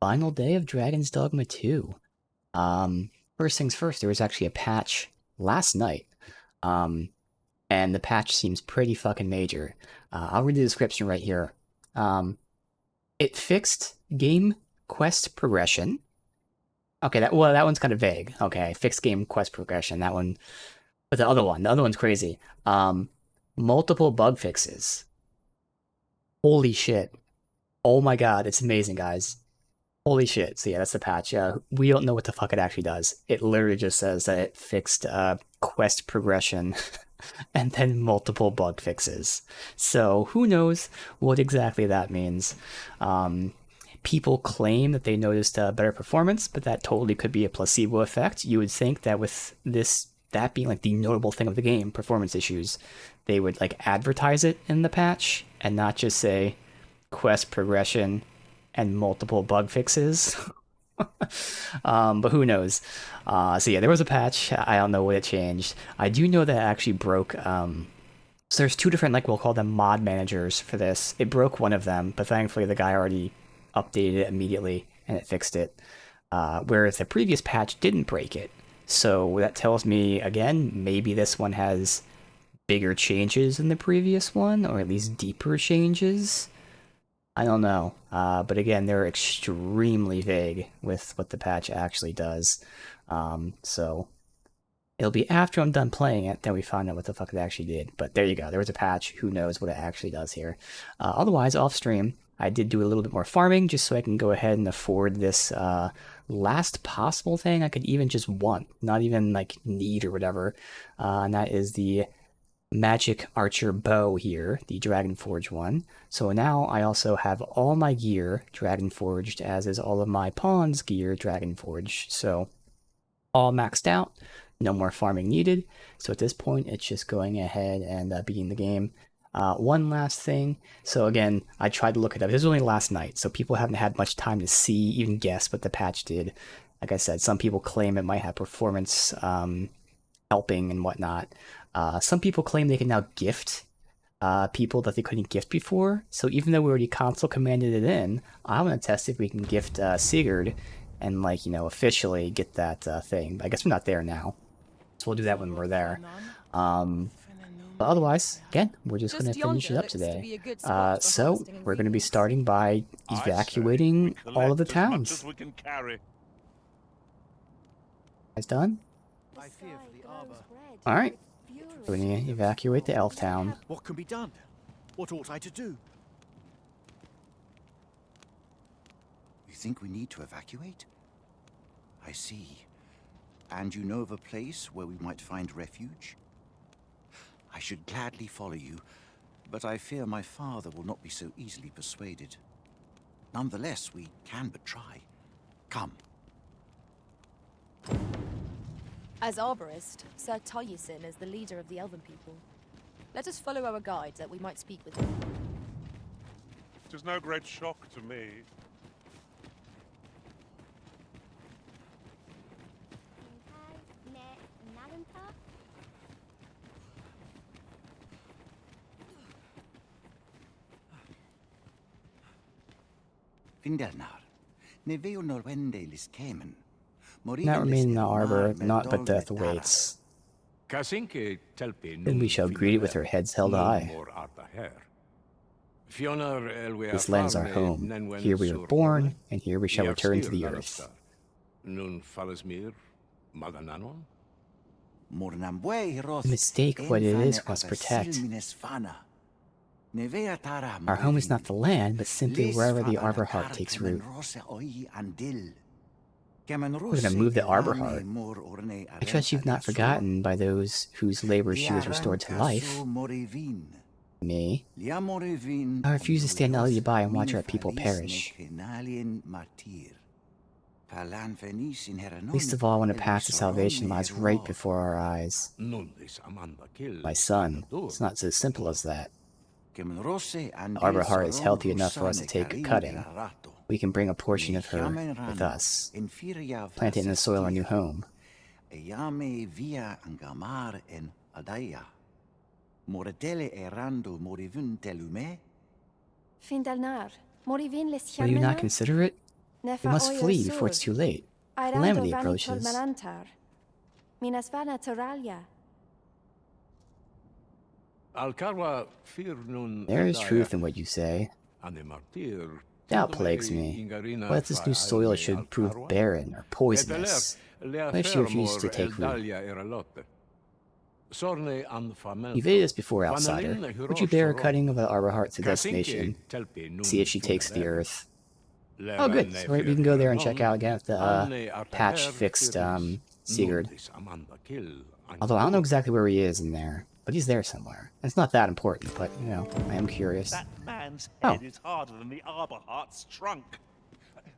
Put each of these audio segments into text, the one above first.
final day of Dragon's Dogma 2. First things first, there was actually a patch last night. And the patch seems pretty fucking major. I'll read the description right here. It fixed game quest progression. Okay, that one's kind of vague. Okay, fixed game quest progression. That one, but the other one's crazy. Multiple bug fixes. Holy shit! Oh my god, it's amazing, guys. Holy shit. So yeah, that's the patch. We don't know what the fuck it actually does. It literally just says that it fixed quest progression and then multiple bug fixes. So who knows what exactly that means. People claim that they noticed better performance, but that totally could be a placebo effect. You would think that with that being like the notable thing of the game, performance issues, they would like advertise it in the patch and not just say quest progression and multiple bug fixes. But who knows? So yeah, there was a patch. I don't know what it changed. I do know that it actually broke. So there's two different, like we'll call them mod managers for this. It broke one of them, but thankfully the guy already updated it immediately and it fixed it. Whereas the previous patch didn't break it. So that tells me, again, maybe this one has bigger changes than the previous one, or at least deeper changes. I don't know, but again, they're extremely vague with what the patch actually does. So it'll be after I'm done playing it that we find out what the fuck it actually did. But there you go, there was a patch. Who knows what it actually does here? Otherwise, off stream, I did do a little bit more farming just so I can go ahead and afford this last possible thing I could even just want, not even like need or whatever. And that is the magic archer bow here, the Dragon Forge one. So now I also have all my gear Dragon Forged, as is all of my pawn's gear Dragon Forged. So all maxed out, no more farming needed. So at this point, it's just going ahead and beating the game. One last thing. So again, I tried to look it up. This was only last night, so people haven't had much time to see, even guess what the patch did. Like I said, some people claim it might have performance helping and whatnot. Some people claim they can now gift people that they couldn't gift before. So even though we already console commanded it in, I want to test if we can gift Sigurd and, like, you know, officially get that thing. I guess we're not there now, so we'll do that when we're there. But otherwise, again, we're just going to finish it up today. So we're going to be starting by evacuating all of the towns. Guys done? All right. We're going to evacuate the elf town. What can be done? What ought I to do? You think we need to evacuate? I see. And you know of a place where we might find refuge? I should gladly follow you, but I fear my father will not be so easily persuaded. Nonetheless, we can but try. Come. As arborist, Sir Taliesin is the leader of the elven people. Let us follow our guide that we might speak with him. It is no great shock to me. Findelnar, ne veo norwende lis kemen. Not remain in the arbor, not but death awaits. Then we shall greet it with our heads held high. This land is our home. Here we were born, and here we shall return to the earth. Mistake what it is we must protect. Our home is not the land, but simply wherever the arbor heart takes root. We're going to move the arbor heart. I trust you've not forgotten by those whose labor she was restored to life. Me? I refuse to stand idly by and watch our people perish. Least of all, I want a path to salvation lies right before our eyes. My son, it's not so simple as that. The arbor heart is healthy enough for us to take a cutting. We can bring a portion of her with us, plant it in the soil of our new home. Will you not consider it? We must flee before it's too late. Calamity approaches. Minas vana Turalia. There is truth in what you say. Doubt plagues me. What if this new soil should prove barren or poisonous? What if she refuses to take root? Evade us before, outsider. Would you bear a cutting of the arbor heart to destination? See if she takes the earth. Oh, good. So we can go there and check out again if the patch fixed Sigurd. Although I don't know exactly where he is in there, but he's there somewhere. It's not that important, but, you know, I am curious. That man's head is harder than the arbor heart's trunk.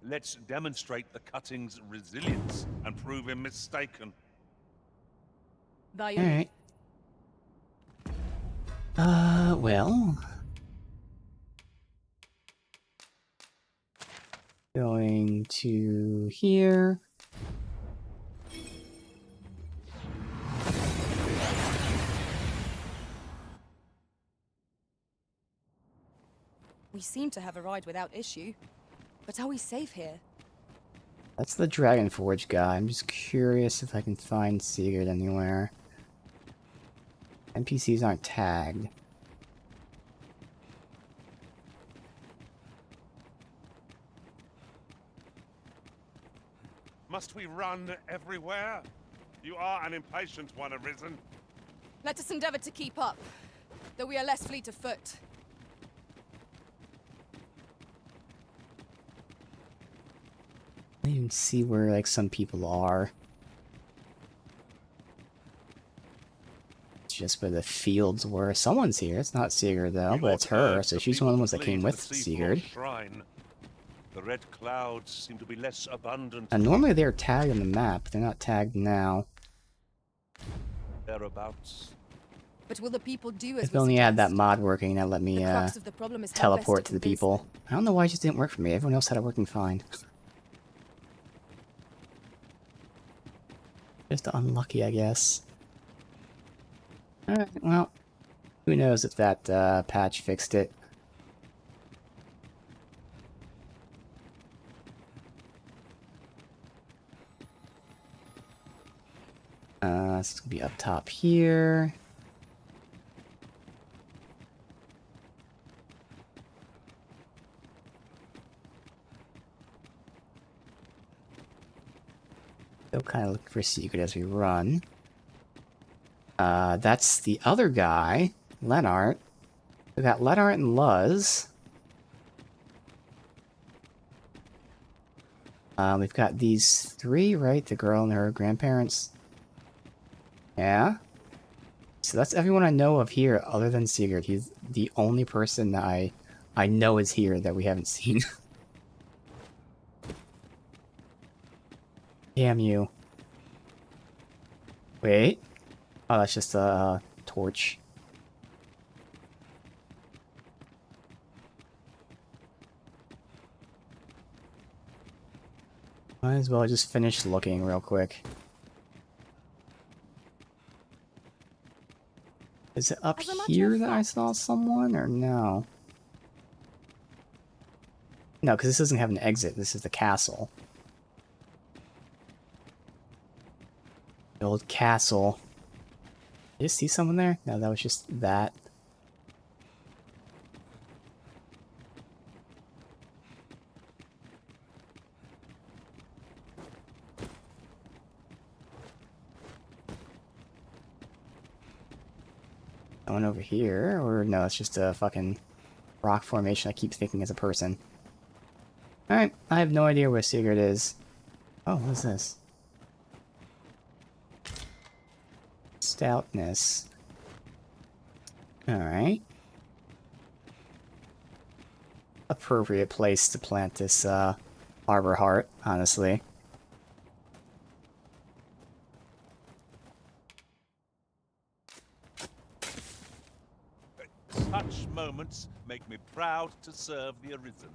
Let's demonstrate the cutting's resilience and prove him mistaken. Alright. Well... Going to here. We seem to have arrived without issue. But are we safe here? That's the Dragon Forge guy. I'm just curious if I can find Sigurd anywhere. NPCs aren't tagged. Must we run everywhere? You are an impatient one, Arisen. Let us endeavor to keep up, though we are less fleet of foot. I didn't even see where, like, some people are. It's just where the fields were. Someone's here. It's not Sigurd, though, but it's her, so she's one of the ones that came with Sigurd. The red clouds seem to be less abundant. And normally they're tagged on the map, but they're not tagged now. Thereabouts. But will the people do as If we only had that mod working, that let me teleport to the people. I don't know why it just didn't work for me. Everyone else had it working fine. Just unlucky, I guess. Alright, well, who knows if that patch fixed it. This will be up top here. Still kind of looking for Sigurd as we run. That's the other guy, Lennart. We got Lennart and Luz. We've got these three, right? The girl and her grandparents. Yeah? So that's everyone I know of here other than Sigurd. He's the only person that I know is here that we haven't seen. Damn you. Wait. Oh, that's just a torch. Might as well just finish looking real quick. Is it up here that I saw someone, or no? No, because this doesn't have an exit. This is the castle. The old castle. Did you see someone there? No, that was just that. One over here, or no, it's just a fucking rock formation I keep thinking is a person. Alright, I have no idea where Sigurd is. Oh, what is this? Stoutness. Alright. Appropriate place to plant this arbor heart, honestly. Such moments make me proud to serve the Arisen.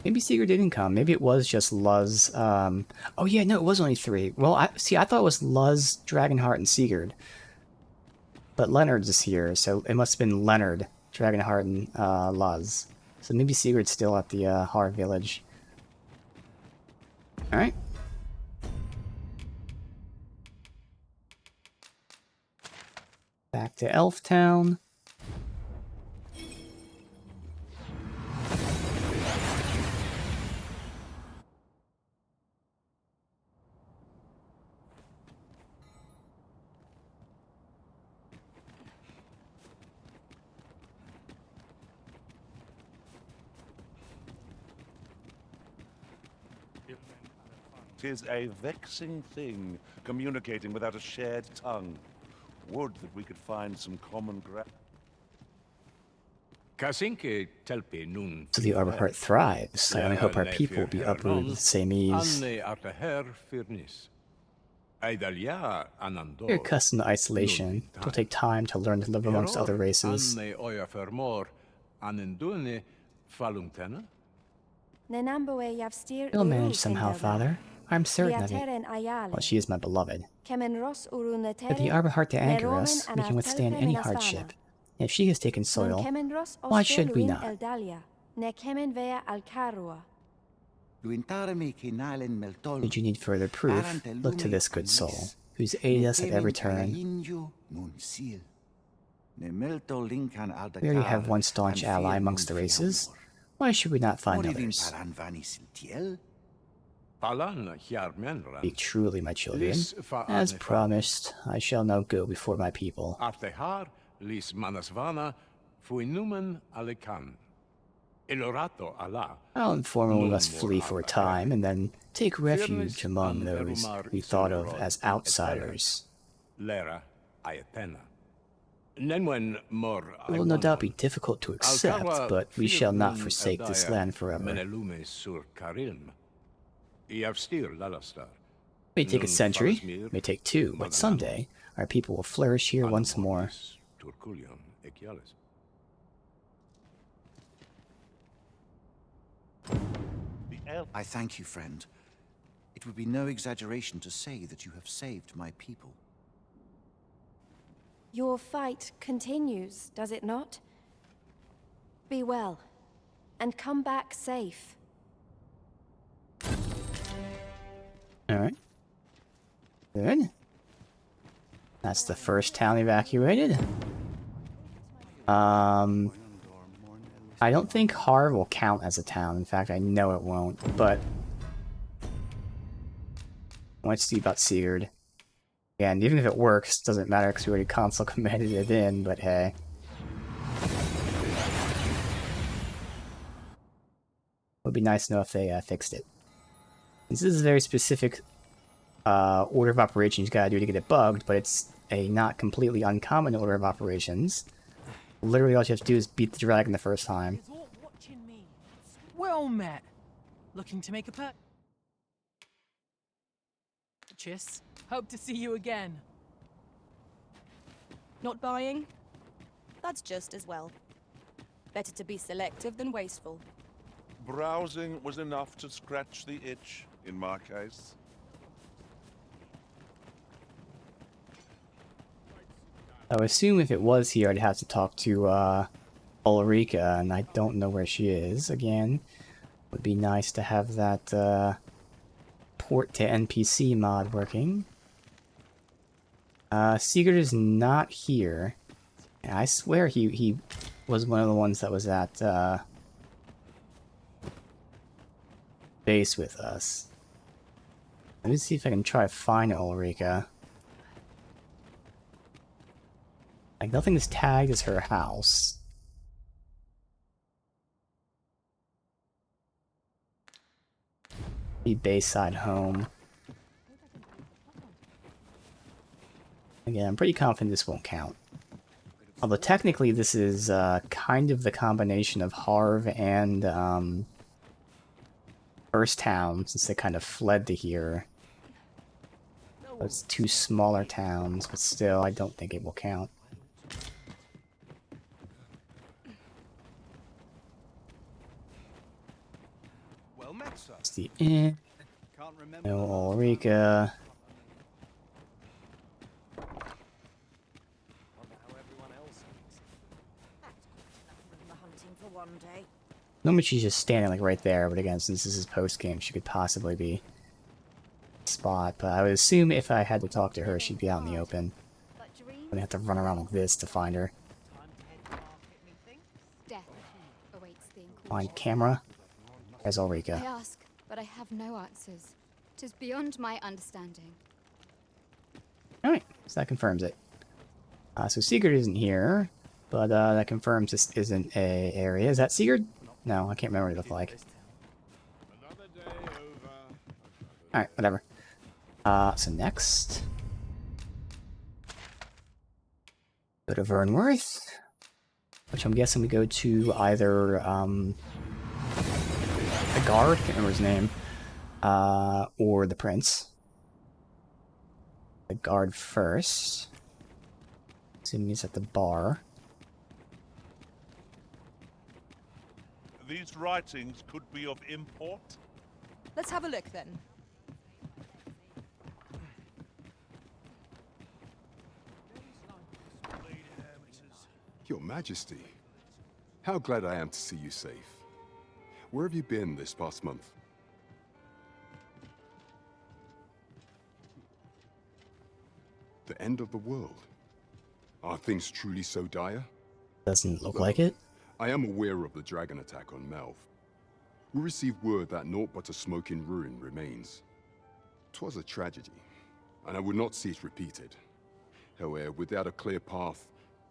Maybe Sigurd didn't come. Maybe it was just Luz. Oh yeah, no, it was only three. Well, I thought it was Luz, Dragonheart, and Sigurd. But Leonard's is here, so it must have been Leonard, Dragonheart, and Luz. So maybe Sigurd's still at the Har village. Alright. Back to Elf Town. Tis a vexing thing, communicating without a shared tongue. Would that we could find some common ground. Kasinke telpe nun. So the Arborheart thrives. I only hope our people will be uprooted with the same ease. You're accustomed to isolation. It'll take time to learn to live amongst other races. You'll manage somehow, father. I'm certain of it. Well, she is my beloved. With the Arborheart to anchor us, we can withstand any hardship. And if she has taken soil, why should we not? Did you need further proof? Look to this good soul, who's aided us at every turn. We already have one staunch ally amongst the races. Why should we not find others? Speak truly, my children. As promised, I shall now go before my people. I'll inform them we must flee for a time, and then take refuge among those we thought of as outsiders. It will no doubt be difficult to accept, but we shall not forsake this land forever. May take a century, may take two, but someday our people will flourish here once more. I thank you, friend. It would be no exaggeration to say that you have saved my people. Your fight continues, does it not? Be well, and come back safe. Alright. Good. That's the first town evacuated. I don't think Har will count as a town. In fact, I know it won't, but let's see about Sigurd. Yeah, and even if it works, doesn't matter because we already console commanded it in, but hey. Would be nice to know if they fixed it. This is a very specific order of operations you gotta do to get it bugged, but it's a not completely uncommon order of operations. Literally all you have to do is beat the dragon the first time. Well met. Looking to make a purchase. Hope to see you again. Not buying? That's just as well. Better to be selective than wasteful. Browsing was enough to scratch the itch, in my case. I would assume if it was here, I'd have to talk to Ulrika, and I don't know where she is. Again, would be nice to have that port to NPC mod working. Sigurd is not here. I swear he was one of the ones that was at base with us. Let me see if I can try to find Ulrika. Like, nothing is tagged as her house. Be Bayside home. Again, I'm pretty confident this won't count. Although technically this is kind of the combination of Harv and First Town, since they kind of fled to here. It's two smaller towns, but still, I don't think it will count. It's the inn. No Ulrika. for one day. Normally she's just standing like right there, but again, since this is post game, she could possibly be spot. But I would assume if I had to talk to her, she'd be out in the open. But dreams I'd have to run around like this to find her. Death awaits the Find incautious. camera. There's I Ulrika. ask, but I have no answers. 'Tis beyond my understanding. Alright, so that confirms it. So Sigurd isn't here, but that confirms this isn't a area. Is that Sigurd? No, I can't remember what he looked like. Alright, whatever. So next... go to Vernworth, which I'm guessing we go to either, the guard, can't remember his name, or the prince. The guard first. Assuming he's at the bar. These writings could be of import. Let's have a look then. Your Majesty, how glad I am to see you safe. Where have you been this past month? The end of the world. Are things truly so dire? Doesn't look like it. I am aware of the dragon attack on Melv. We received word that naught but a smoking ruin remains. 'Twas a tragedy, and I would not see it repeated. However, without a clear path,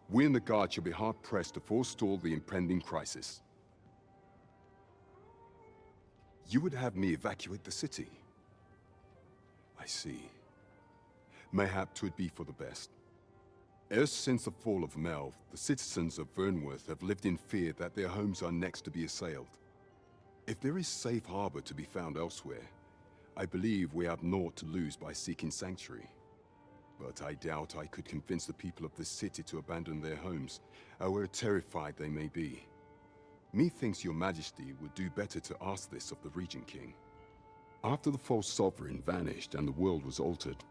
we in the Guard shall be hard-pressed to forestall the impending crisis. You would have me evacuate the city? I see. Mayhap 'twould be for the best. Ever since the fall of Melv, the citizens of Vernworth have lived in fear that their homes are next to be assailed. If there is safe harbor to be found elsewhere, I believe we have naught to lose by seeking sanctuary. But I doubt I could convince the people of this city to abandon their homes, however terrified they may be. Methinks your Majesty would do better to ask this of the Regent King. After the false sovereign vanished and the world was altered,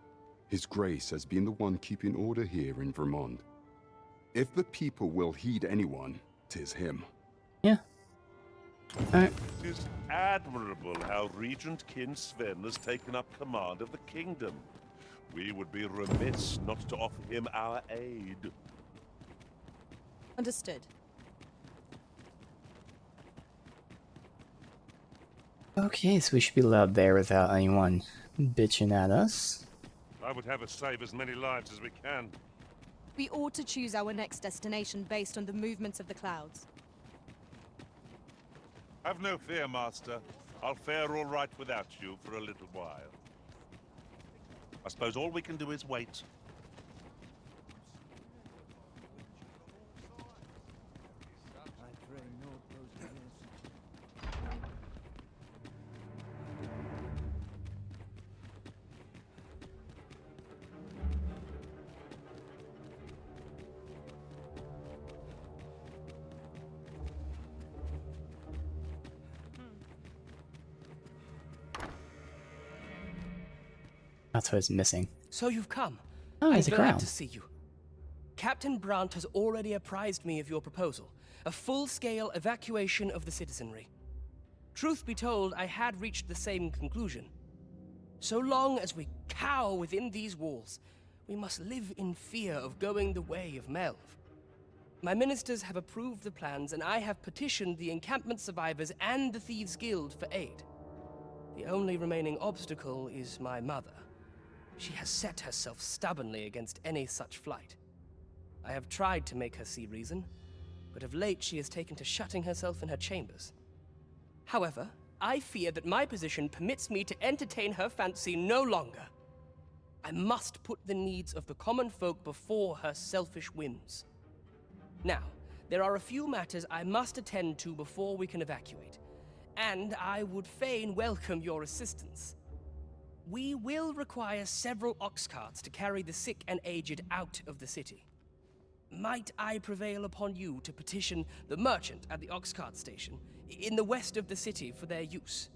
His Grace has been the one keeping order here in Vermont. If the people will heed anyone, 'tis him. Yeah. Alright. It is admirable how Regent King Sven has taken up command of the kingdom. We would be remiss not to offer him our aid. Understood. Okay, so we should be allowed there without anyone bitching at us. I would have us save as many lives as we can. We ought to choose our next destination based on the movements of the clouds. Have no fear, Master. I'll fare all right without you for a little while. I suppose all we can do is wait. That's what it's missing. So you've come. Oh, I'm it's a glad crown. to see you. Captain Brandt has already apprised me of your proposal, a full-scale evacuation of the citizenry. Truth be told, I had reached the same conclusion. So long as we cower within these walls, we must live in fear of going the way of Melv. My ministers have approved the plans, and I have petitioned the encampment survivors and the Thieves' Guild for aid. The only remaining obstacle is my mother. She has set herself stubbornly against any such flight. I have tried to make her see reason, but of late she has taken to shutting herself in her chambers. However, I fear that my position permits me to entertain her fancy no longer. I must put the needs of the common folk before her selfish whims. Now, there are a few matters I must attend to before we can evacuate, and I would fain welcome your assistance. We will require several ox carts to carry the sick and aged out of the city. Might I prevail upon you to petition the merchant at the ox cart station in the west of the city for their use?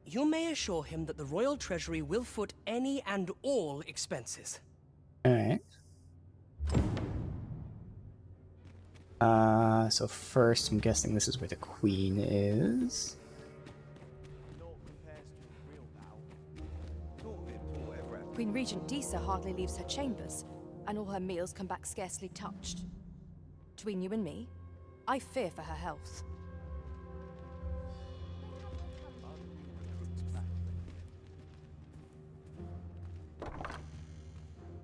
You may assure him that the royal treasury will foot any and all expenses. Alright. So first, I'm guessing this is where the queen is. Queen Regent Disa hardly leaves her chambers, and all her meals come back scarcely touched. Between you and me, I fear for her health.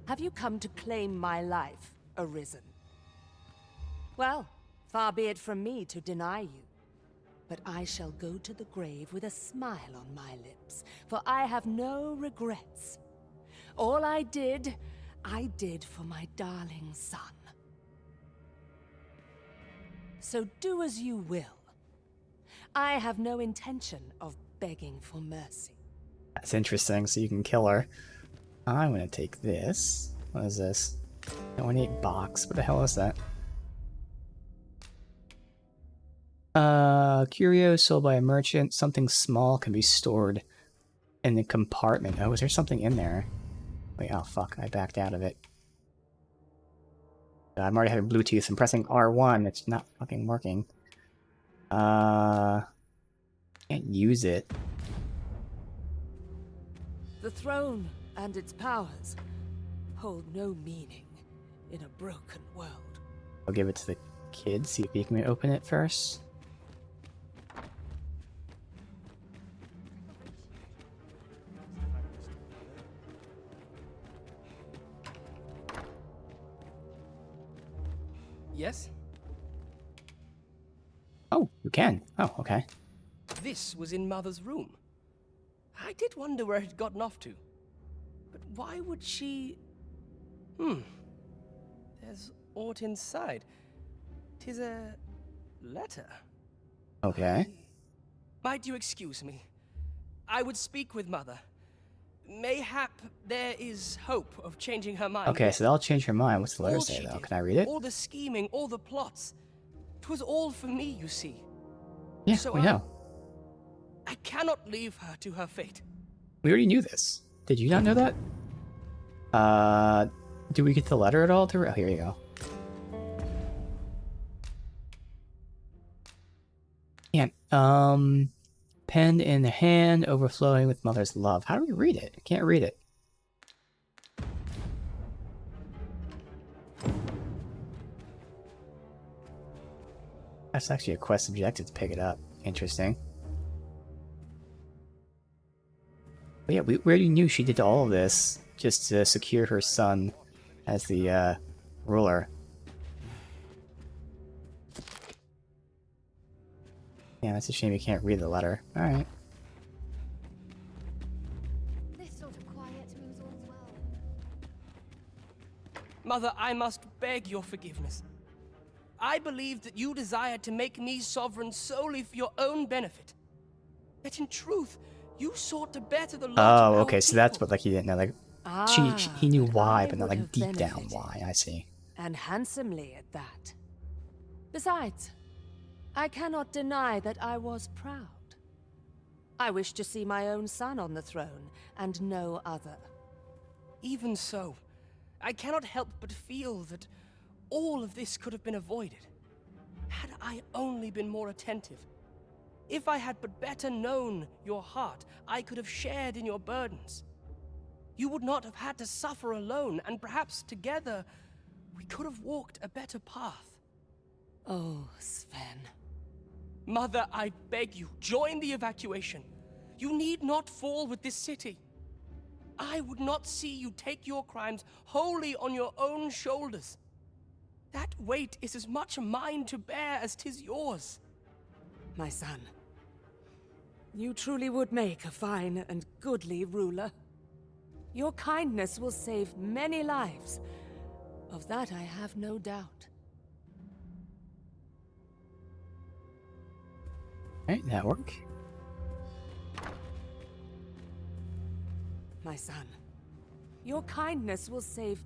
Have you come to claim my life, Arisen? Well, far be it from me to deny you. But I shall go to the grave with a smile on my lips, for I have no regrets. All I did for my darling son. So do as you will. I have no intention of begging for mercy. That's interesting, so you can kill her. I'm gonna take this. What is this? Donate box. What the hell is that? Curio sold by a merchant. Something small can be stored in the compartment. Oh, is there something in there? Wait, oh fuck, I backed out of it. I'm already having Bluetooth. I'm pressing R1. It's not fucking working. Can't use it. The throne and its powers hold no meaning in a broken world. I'll give it to the kid, see if he can open it first. Yes? Oh, you can. Oh, okay. This was in Mother's room. I did wonder where it had gotten off to. But why would she... There's aught inside. 'Tis a... letter. Okay. Might you excuse me? I would speak with Mother. Mayhap there is hope of changing her mind. Okay, so that'll change her mind. What's the letter All say, she though? did, Can I read it? all the scheming, all the plots. 'Twas all for me, you see. Yeah, So we know. I cannot leave her to her fate. We already knew this. Did you not know that? Do we get the letter at all? Oh, here you go. Yeah, pen in the hand, overflowing with mother's love. How do we read it? I can't read it. That's actually a quest objective to pick it up. Interesting. But yeah, we already knew she did all of this just to secure her son as the ruler. Yeah, that's a shame you can't read the letter. Alright. This sort of quiet means all's well. Mother, I must beg your forgiveness. I believed that you desired to make me sovereign solely for your own benefit. Yet in truth, you sought to better the lot of Oh, our okay, so that's people. what, like, he didn't know, like, he knew why, but not, like, deep down why, I see. And handsomely at that. Besides, I cannot deny that I was proud. I wished to see my own son on the throne, and no other. Even so, I cannot help but feel that all of this could have been avoided, had I only been more attentive. If I had but better known your heart, I could have shared in your burdens. You would not have had to suffer alone, and perhaps together we could have walked a better path. Oh, Sven. Mother, I beg you, join the evacuation. You need not fall with this city. I would not see you take your crimes wholly on your own shoulders. That weight is as much mine to bear as 'tis yours. My son, you truly would make a fine and goodly ruler. Your kindness will save many lives. Of that I have no doubt. Alright, that work. My son, your kindness will save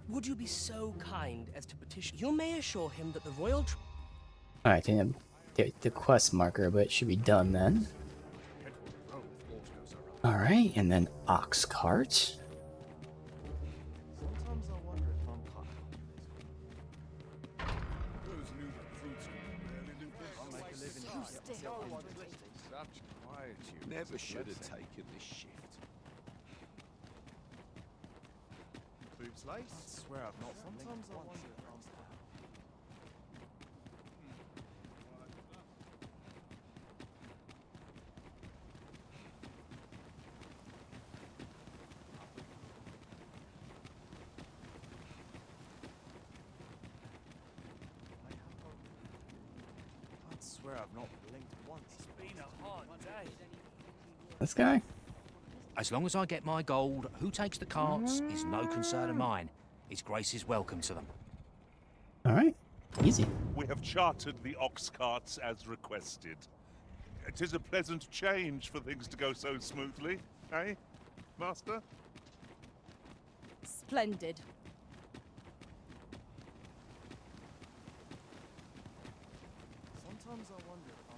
Would you be so kind as to petition? You may assure him that the royal... Alright, then the quest marker, but it should be done then. Alright, and then ox cart. Such quietude. Never should have taken this shift. Boobs lace? I swear I've not sometimes I wonder. I swear I've not blinked once. It's been a hard day. This guy? As long as I get my gold, who takes the carts is no concern of mine. His Grace is welcome to them. All right. Easy. We have chartered the ox carts as requested. It is a pleasant change for things to go so smoothly, eh, Master? Splendid. Sometimes I wonder if I'm...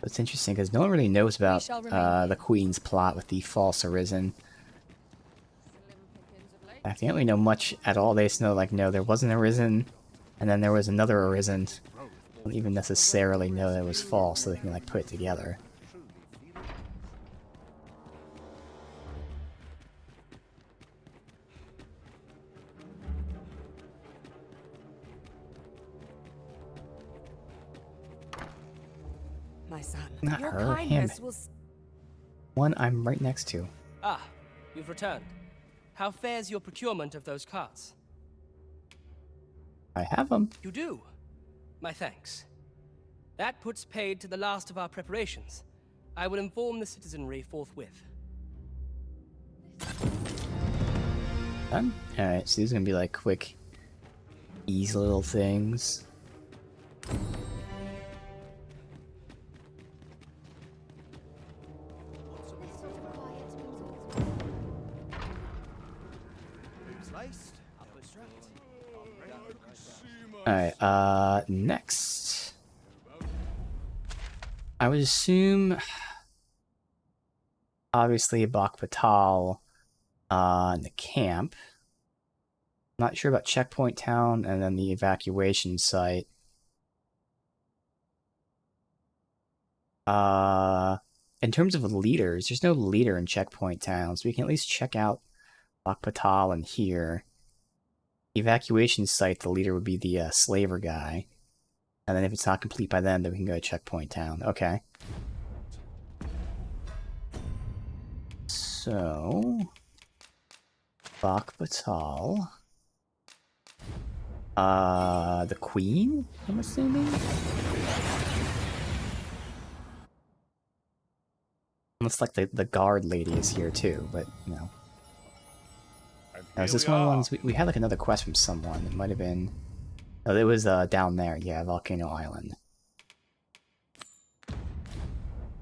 It's interesting because no one really knows about shall remain the Queen's plot with the false Arisen. I think they don't really know much at all. They just know, like, no, there was an Arisen, and then there was another Arisen. They don't even necessarily know that it was false, so they can, like, put it together. My son, Not your her, kindness him. will... One I'm right next to. Ah, you've returned. How fares your procurement of those carts? I have them. You do? My thanks. That puts paid to the last of our preparations. I will inform the citizenry forthwith. Done? Alright, so these are gonna be like quick, easy little things. Alright, next. I would assume, obviously, Bak Batal, in the camp. Not sure about Checkpoint Town, and then the evacuation site. In terms of leaders, there's no leader in Checkpoint Town, so we can at least check out Bak Batal and here. Evacuation site, the leader would be the slaver guy. And then if it's not complete by then we can go to Checkpoint Town. Okay. So... Bak Batal. The Queen, I'm assuming? Looks like the guard lady is here too, but, you know. Now, is this one of the ones... We had like another quest from someone. It might have been... Oh, it was down there. Yeah, Volcano Island.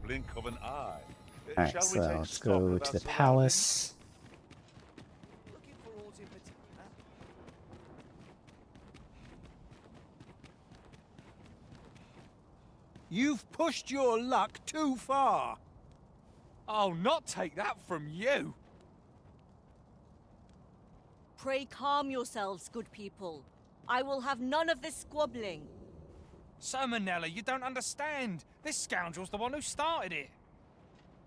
Blink of an eye. Alright, so let's go to the palace. You've pushed your luck too far. I'll not take that from you. Pray calm yourselves, good people. I will have none of this squabbling. So, Manella, you don't understand. This scoundrel's the one who started it.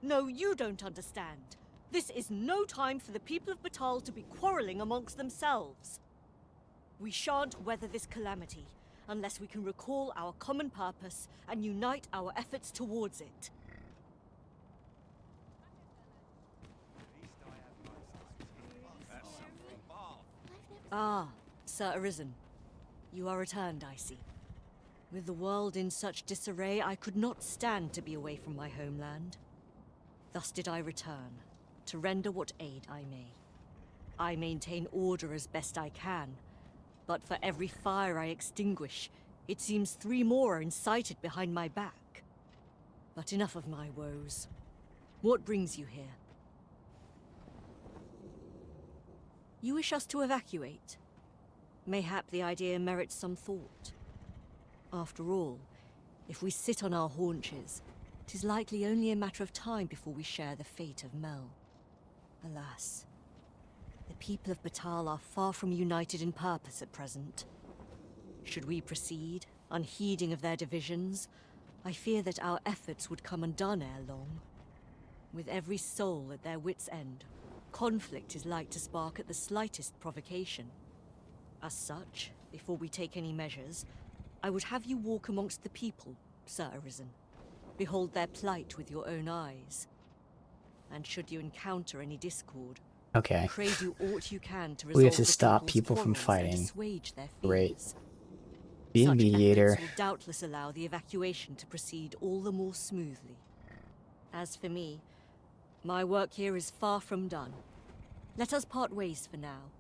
No, you don't understand. This is no time for the people of Batal to be quarreling amongst themselves. We shan't weather this calamity unless we can recall our common purpose and unite our efforts towards it. Ah, Sir Arisen. You are returned, I see. With the world in such disarray, I could not stand to be away from my homeland. Thus did I return, to render what aid I may. I maintain order as best I can, but for every fire I extinguish, it seems 3 more are incited behind my back. But enough of my woes. What brings you here? You wish us to evacuate? Mayhap the idea merits some thought. After all, if we sit on our haunches, 'tis likely only a matter of time before we share the fate of Mel. Alas, the people of Batal are far from united in purpose at present. Should we proceed, unheeding of their divisions, I fear that our efforts would come undone ere long. With every soul at their wits' end, conflict is like to spark at the slightest provocation. As such, before we take any measures, I would have you walk amongst the people, Sir Arisen. Behold their plight with your own eyes. And should you encounter any discord, Okay. pray do aught you can to We have resolve to the stop people's people from quarrels and fighting. assuage their Great. fears. Be a Such mediator. efforts will doubtless allow the evacuation to proceed all the more smoothly. As for me, my work here is far from done. Let us part ways for now,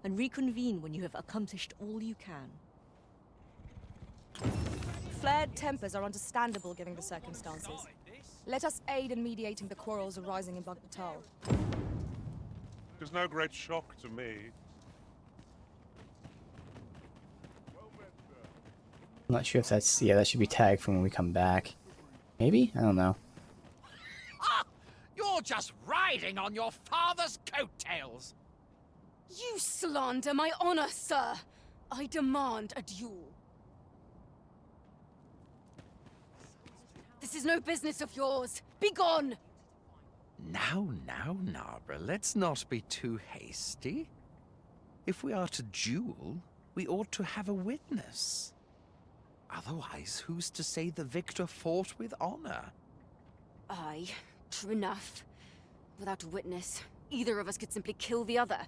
and reconvene when you have accomplished all you can. Flared tempers are understandable given the circumstances. Let us aid in mediating the quarrels arising in Dogma II. It is no great shock to me. I'm not sure if that's... Yeah, that should be tagged for when we come back. Maybe? I don't know. Ah! You're just riding on your father's coattails! You slander my honor, sir! I demand a duel. This is no business of yours. Be gone! Now, Narbra, let's not be too hasty. If we are to duel, we ought to have a witness. Otherwise, who's to say the victor fought with honor? Aye, true enough. Without a witness, either of us could simply kill the other,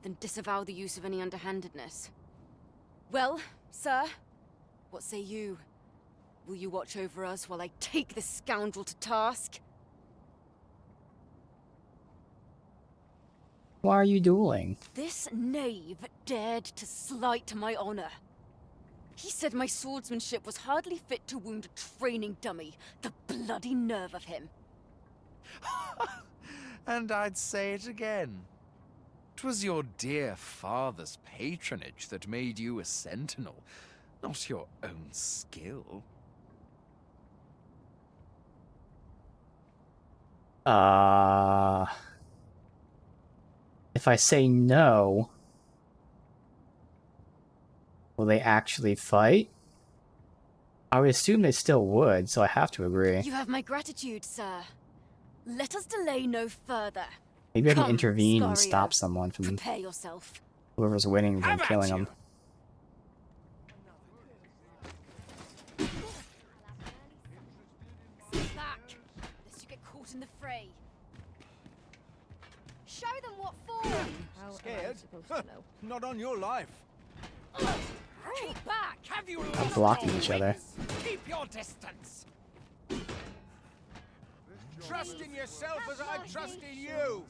then disavow the use of any underhandedness. Well, sir, what say you? Will you watch over us while I take this scoundrel to task? Why are you dueling? This knave dared to slight my honor. He said my swordsmanship was hardly fit to wound a training dummy. The bloody nerve of him. And I'd say it again. 'Twas your dear father's patronage that made you a sentinel, not your own skill. If I say no, will they actually fight? I would assume they still would, so I have to agree. You have my gratitude, sir. Let us delay no further. Maybe I can Come, intervene and Scario. stop someone from Prepare yourself. whoever's winning from killing them. Sit back, lest you get caught in the fray. Show them what for! Scared? Not on your life. Keep back! Have you They're blocking each other. Keep your distance. Trust in yourself as I trust in you.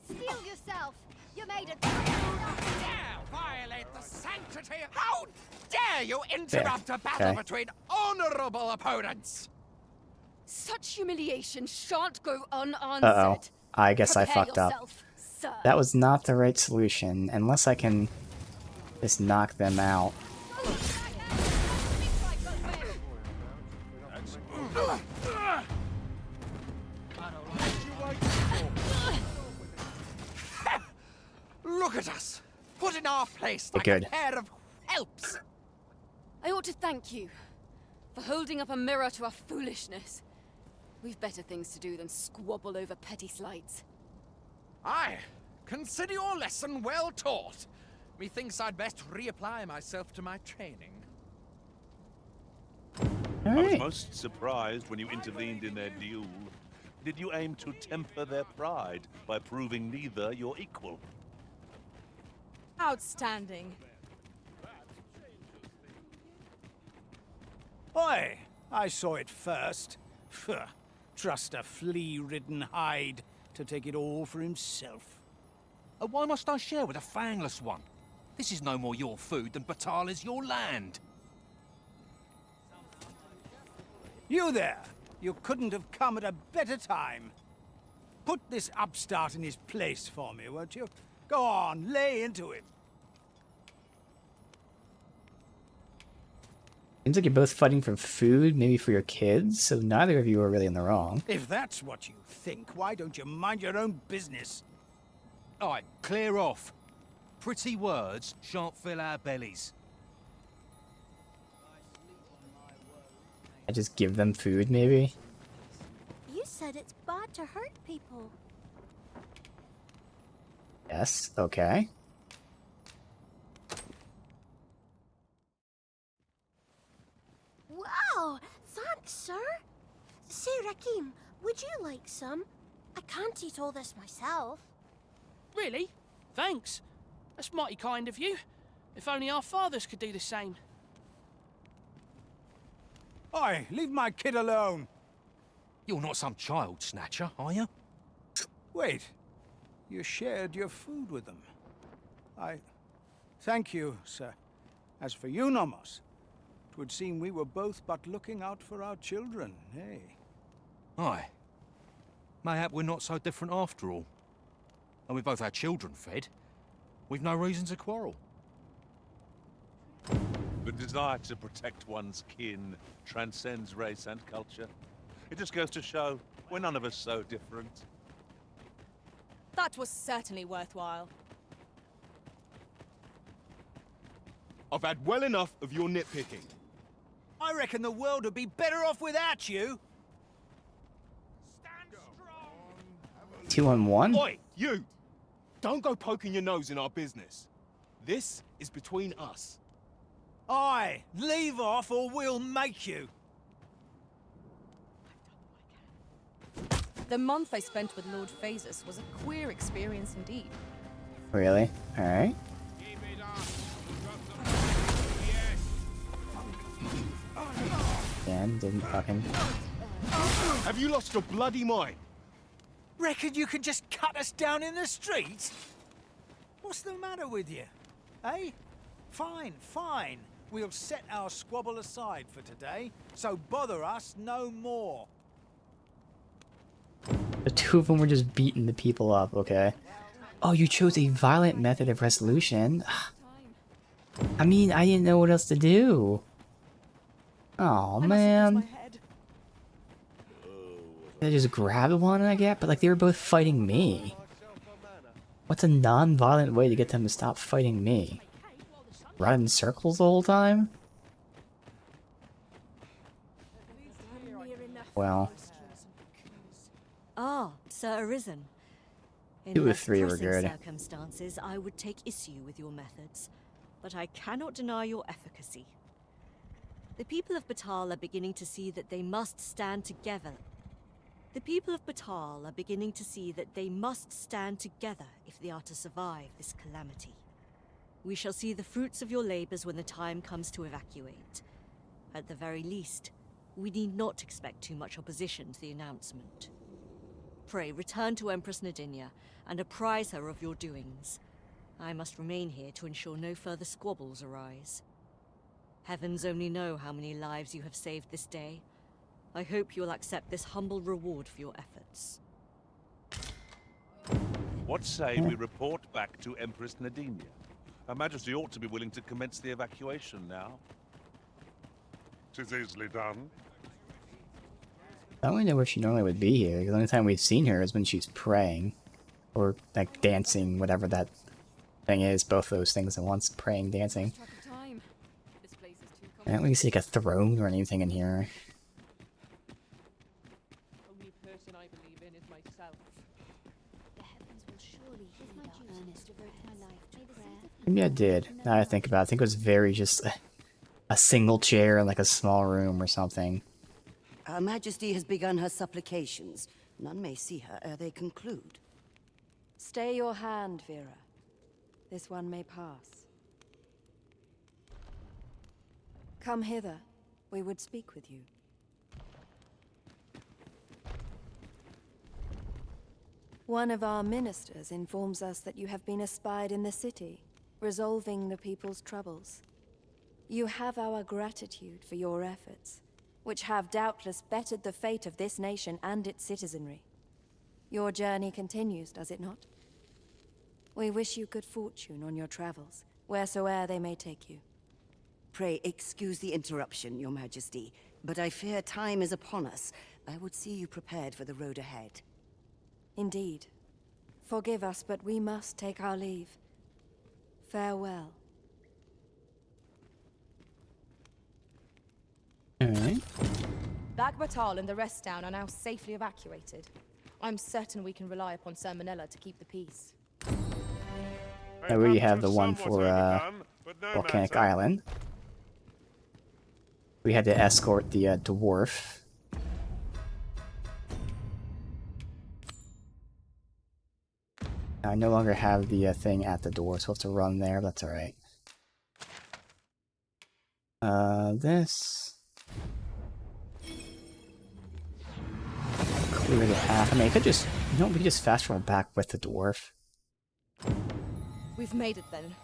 Steel yourself! You made a... Dare violate the sanctity of... How dare you interrupt a battle Okay. between honorable opponents? Such humiliation shan't go unanswered. Uh-oh. I guess I Prepare fucked up. yourself, sir. That was not the right solution, unless I can just knock them out. Look at us, put in our place They're like good. a pair of whelps. I ought to thank you for holding up a mirror to our foolishness. We've better things to do than squabble over petty slights. Aye, consider your lesson well taught. Methinks I'd best reapply myself to my training. I was most surprised when you intervened in their duel. Did you aim to temper their pride by proving neither your equal? Outstanding. Oi! I saw it first. Pfft, trust a flea-ridden hide to take it all for himself. Why must I share with a fangless one? This is no more your food than Batal is your land. You there! You couldn't have come at a better time. Put this upstart in his place for me, won't you? Go on, lay into him. Seems like you're both fighting for food, maybe for your kids, so neither of you are really in the wrong. If that's what you think, why don't you mind your own business? Alright, clear off. Pretty words shan't fill our bellies. I just give them food, maybe? You said it's bad to hurt people. Yes, okay. Wow! Thanks, sir. Say, Rakim, would you like some? I can't eat all this myself. Really? Thanks. That's mighty kind of you. If only our fathers could do the same. Oi, leave my kid alone. You're not some child snatcher, are you? Wait, you shared your food with them. Thank you, sir. As for you, Nomos, it would seem we were both but looking out for our children, eh? Aye. Mayhap we're not so different after all. And we both had children fed. We've no reason to quarrel. The desire to protect one's kin transcends race and culture. It just goes to show we're none of us so different. That was certainly worthwhile. I've had well enough of your nitpicking. I reckon the world would be better off without you. 2-on-1? Oi, you! Don't go poking your nose in our business. This is between us. Aye, leave off or we'll make you. The month I spent with Lord Phasus was a queer experience indeed. Really? Alright. Again, didn't fucking... Have you lost your bloody mind? Reckon you can just cut us down in the street? What's the matter with you? Eh? Fine, fine. We'll set our squabble aside for today, so bother us no more. The two of them were just beating the people up, okay? Oh, you chose a violent method of resolution? I mean, I didn't know what else to do. Oh man. I just grabbed one I get, but like they were both fighting me. What's a non-violent way to get them to stop fighting me? Run in circles the whole time? Well. Ah, Sir Arisen. In 2 of less 3 were pressing good. circumstances, I would take issue with your methods, but I cannot deny your efficacy. The people of Batal are beginning to see that they must stand together. The people of Batal are beginning to see that they must stand together if they are to survive this calamity. We shall see the fruits of your labors when the time comes to evacuate. At the very least, we need not expect too much opposition to the announcement. Pray, return to Empress Nadinia and apprise her of your doings. I must remain here to ensure no further squabbles arise. Heavens only know how many lives you have saved this day. I hope you'll accept this humble reward for your efforts. What say we report back to Empress Nadinia? Her Majesty ought to be willing to commence the evacuation now. 'Tis easily done. I don't really know where she normally would be here. The only time we've seen her is when she's praying. Or, like, dancing, whatever that thing is. Both those things at once. Praying, dancing. I don't really see, like, a throne or anything in here. Only person I believe in is myself. The heavens will surely hear our earnest devote my life to prayer. Maybe I did. Now that I think about it. I think it was very just a single chair in, like, a small room or something. Her Majesty has begun her supplications. None may see her ere they conclude. Stay your hand, Vera. This one may pass. Come hither. We would speak with you. One of our ministers informs us that you have been espied in the city, resolving the people's troubles. You have our gratitude for your efforts, which have doubtless bettered the fate of this nation and its citizenry. Your journey continues, does it not? We wish you good fortune on your travels, wheresoe'er they may take you. Pray excuse the interruption, Your Majesty, but I fear time is upon us. I would see you prepared for the road ahead. Indeed. Forgive us, but we must take our leave. Farewell. Alright. Bagbatal and the rest down are now safely evacuated. I'm certain we can rely upon Sir Manila to keep the peace. I already have the one for Volcanic Island. We had to escort the dwarf. I no longer have the thing at the door, so I have to run there, but that's alright. This... Clear the path. I mean, I could just... You know, we could just fast travel back with the dwarf. We've made it then.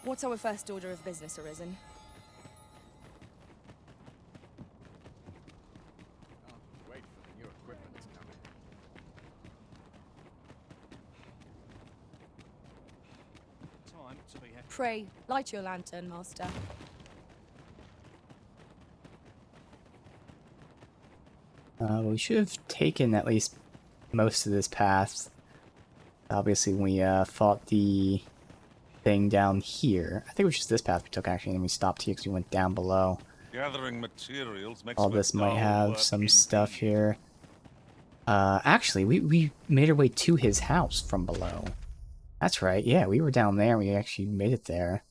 What's our first order of business, Arisen? Wait for the new equipment to come in. Time to be happy. Pray, light your lantern, Master. We should have taken at least most of this path. Obviously, when we fought the thing down here. I think it was just this path we took, actually, and then we stopped here because we went down below. Gathering materials makes All this might have some stuff here. Actually, we made our way to his house from below. That's right, yeah, we were down there, we actually made it there.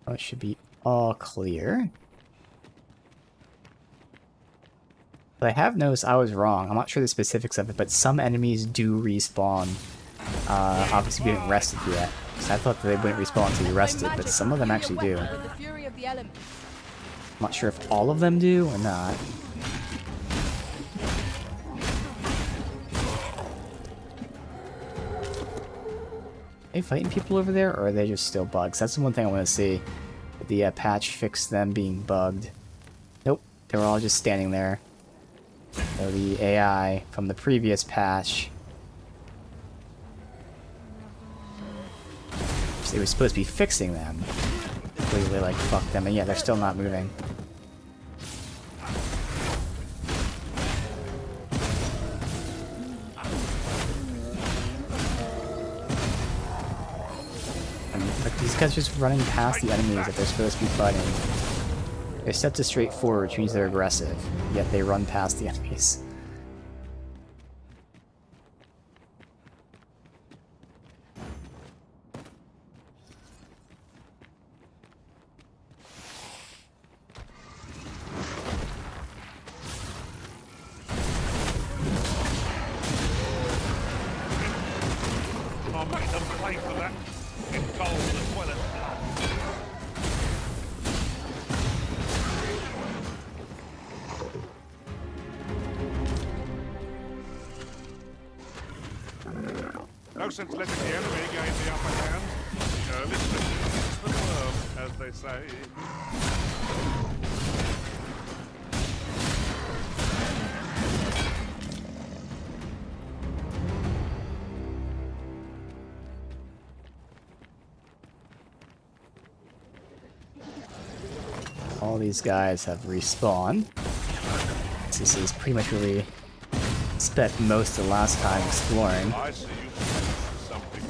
Oh, it should be all clear. But I have noticed I was wrong. I'm not sure the specifics of it, but some enemies do respawn. Obviously we didn't rest it yet, because I thought that they wouldn't respawn until you rested, but some of them actually do. I'm not sure if all of them do or not. Are they fighting people over there, or are they just still bugs? That's the one thing I want to see. Did the patch fix them being bugged? Nope, they were all just standing there. So the AI from the previous patch, they were supposed to be fixing them. Clearly, like, fuck them, and yeah, they're still not moving. These guys just running past the enemies that they're supposed to be fighting. They're set to straightforward, which means they're aggressive, yet they run past the enemies. I'll make them pay for that in gold as well as blood. No sense letting the enemy gain the upper hand. Listen, it's the worm, as they say. All these guys have respawned. This is pretty much where we spent most of the last time exploring. I see you something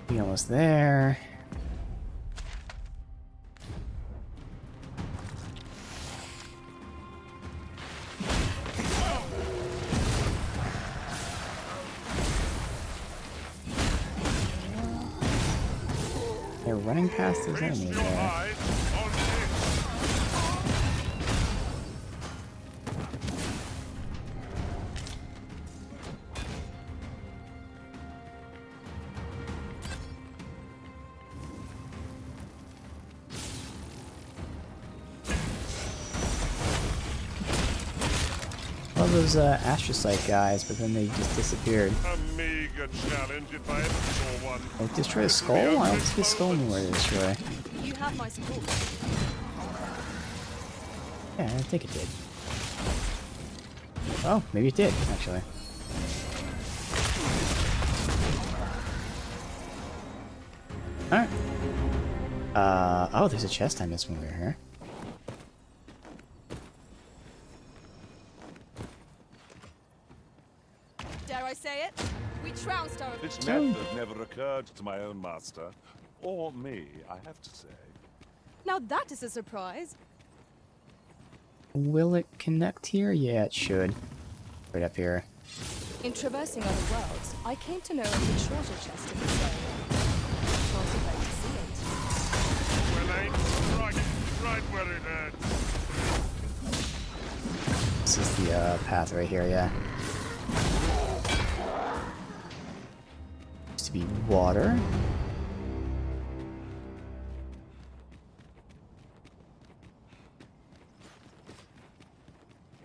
We almost there. They're running past those enemies there. All those astrocyte guys, but then they just disappeared. A meager challenge if I ever saw one. Oh, destroy a skull? I don't see a skull anywhere to destroy. You have my support. Yeah, I think it did. Oh, maybe it did, actually. Alright. Oh, there's a chest I missed when we were here. Dare I say it? We trounced our... This method never occurred to my own master, or me, I have to say. Now that is a surprise. Will it connect here? Yeah, it should. Right up here. In traversing other worlds, I came to know of the treasure chest in this area. Not if I could see it. Well, ain't right where it hurts. This is the path right here, yeah. Used to be water.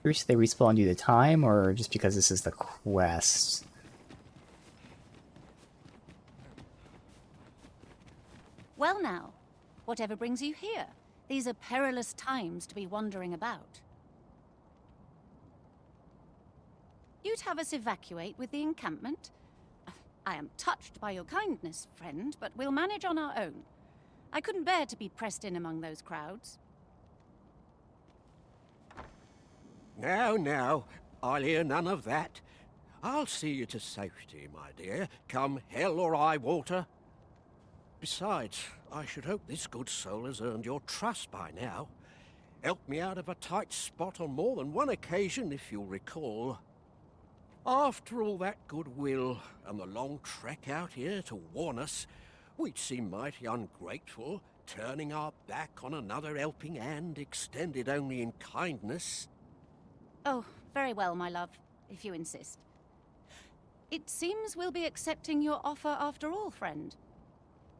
Curious if they respawn due to time, or just because this is the quest? Well now, whatever brings you here? These are perilous times to be wandering about. You'd have us evacuate with the encampment? I am touched by your kindness, friend, but we'll manage on our own. I couldn't bear to be pressed in among those crowds. Now, I'll hear none of that. I'll see you to safety, my dear, come hell or high water. Besides, I should hope this good soul has earned your trust by now. Helped me out of a tight spot on more than one occasion, if you'll recall. After all that goodwill and the long trek out here to warn us, we'd seem mighty ungrateful, turning our back on another helping hand extended only in kindness. Oh, very well, my love, if you insist. It seems we'll be accepting your offer after all, friend.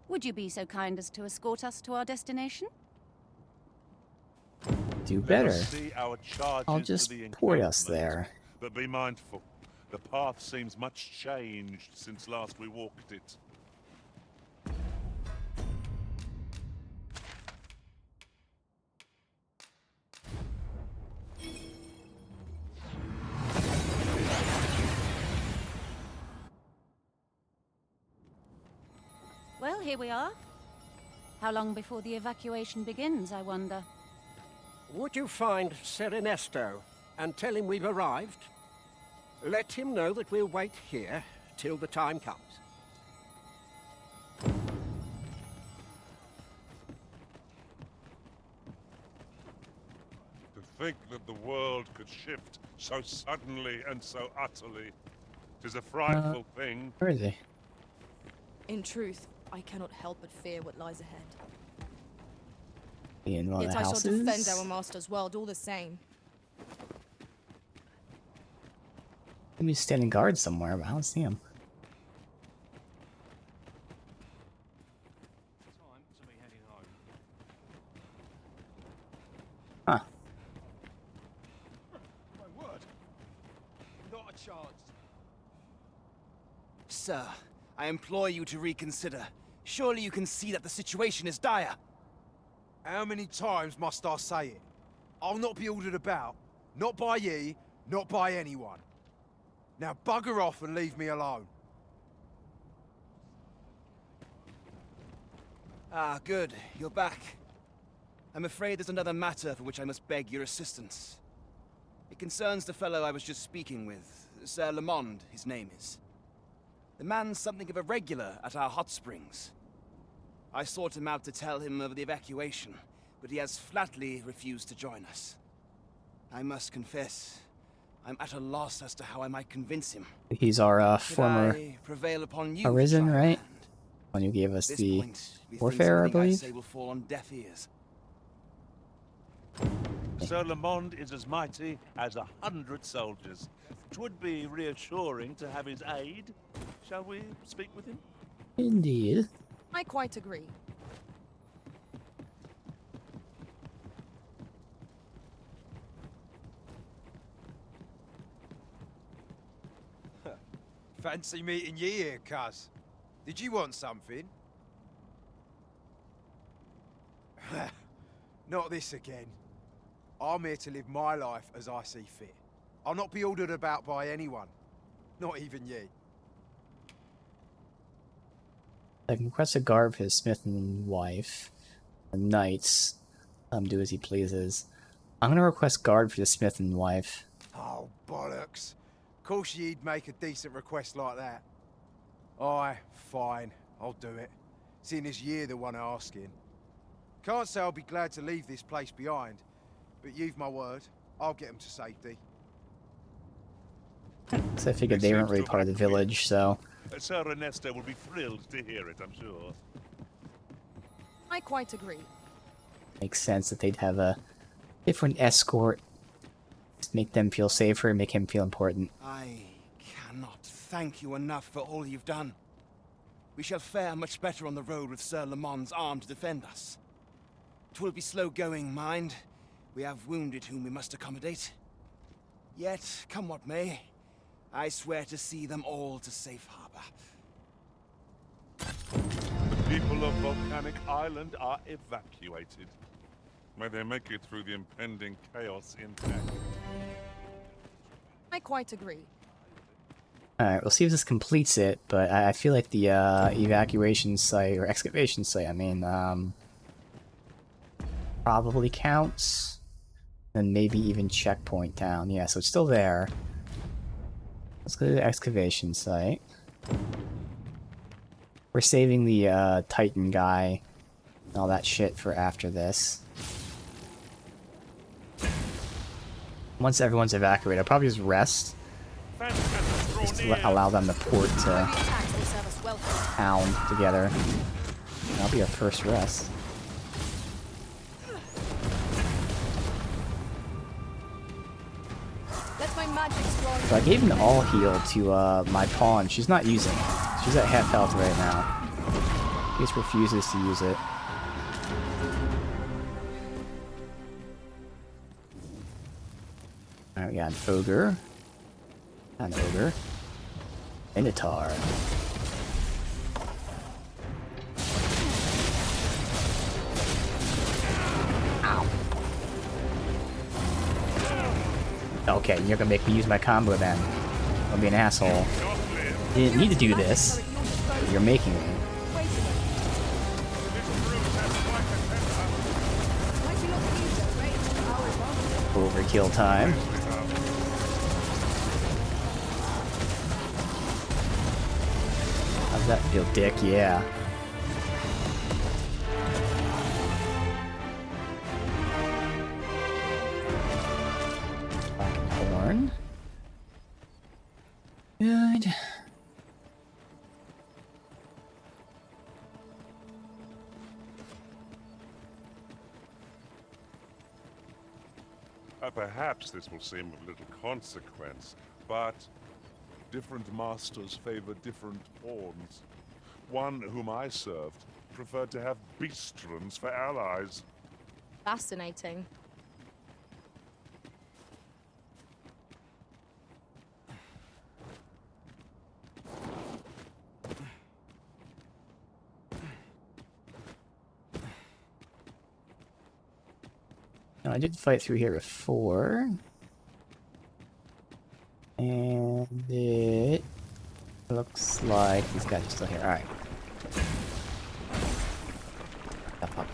Would you be so kind as to escort us to our destination? Do better. See our charges I'll just to the port us encampment, there. But be mindful. The path seems much changed since last we walked it. Well, here we are. How long before the evacuation begins, I wonder? Would you find Ser Ernesto and tell him we've arrived? Let him know that we'll wait here till the time comes. To think that the world could shift so suddenly and so utterly. 'Tis a frightful thing. Where is he? In truth, I cannot help but fear what lies ahead. In one of Yet the I shall defend houses? our master's world all the same. He's standing guard somewhere, but I don't see him. Huh. My word. Not a chance. Sir, I implore you to reconsider. Surely you can see that the situation is dire. How many times must I say it? I'll not be ordered about. Not by ye, not by anyone. Now bugger off and leave me alone. Ah, good. You're back. I'm afraid there's another matter for which I must beg your assistance. It concerns the fellow I was just speaking with. Sir Lamond, his name is. The man's something of a regular at our hot springs. I sought him out to tell him of the evacuation, but he has flatly refused to join us. I must confess, I'm at a loss as to how I might convince him. He's our Should former I prevail upon you, Arisen, Giant right? Hand? When you gave us At this the point, methinks Warfare, I everything believe? say will fall on deaf ears. Sir Lamond is as mighty as 100 soldiers. 'Twould be reassuring to have his aid. Shall we speak with him? Indeed. I quite agree. Fancy meeting you here, cuz. Did you want something? Not this again. I'm here to live my life as I see fit. I'll not be ordered about by anyone. Not even you. I can request a guard for his smith and wife. The knights do as he pleases. I'm gonna request guard for the smith and wife. Oh, bollocks. Of course you'd make a decent request like that. Aye, fine. I'll do it. Seeing as you're the one asking. Can't say I'll be glad to leave this place behind, but you've my word. I'll get them to safety. So I figured they weren't really part of the village, so... Sir Ernesto will be thrilled to hear it, I'm sure. I quite agree. Makes sense that they'd have a different escort. Just make them feel safer and make him feel important. I cannot thank you enough for all you've done. We shall fare much better on the road with Sir Lamond's arm to defend us. 'Twill be slow going, mind. We have wounded whom we must accommodate. Yet, come what may, I swear to see them all to safe harbor. The people of Volcanic Island are evacuated. May they make it through the impending chaos intact. I quite agree. Alright, we'll see if this completes it, but I feel like the evacuation site, or excavation site, I mean, probably counts. And maybe even checkpoint town. Yeah, so it's still there. Let's go to the excavation site. We're saving the Titan guy and all that shit for after this. Once everyone's evacuated, I'll probably just rest. Just to allow them to port to town together. That'll be our first rest. Let my magic strong. So I gave an all heal to my pawn. She's not using it. She's at half health right now. She just refuses to use it. Alright, we got an ogre. An ogre. Minotaur. Ow. Okay, you're gonna make me use my combo then. I'll be an asshole. You didn't need to do this. But you're making me. Overkill time. How's that feel, dick? Yeah. Horn. Good. Perhaps this will seem of little consequence, but different masters favor different pawns. One whom I served preferred to have beastrons for allies. Fascinating. Now, I did fight through here before. And it looks like these guys are still here. Alright. Up.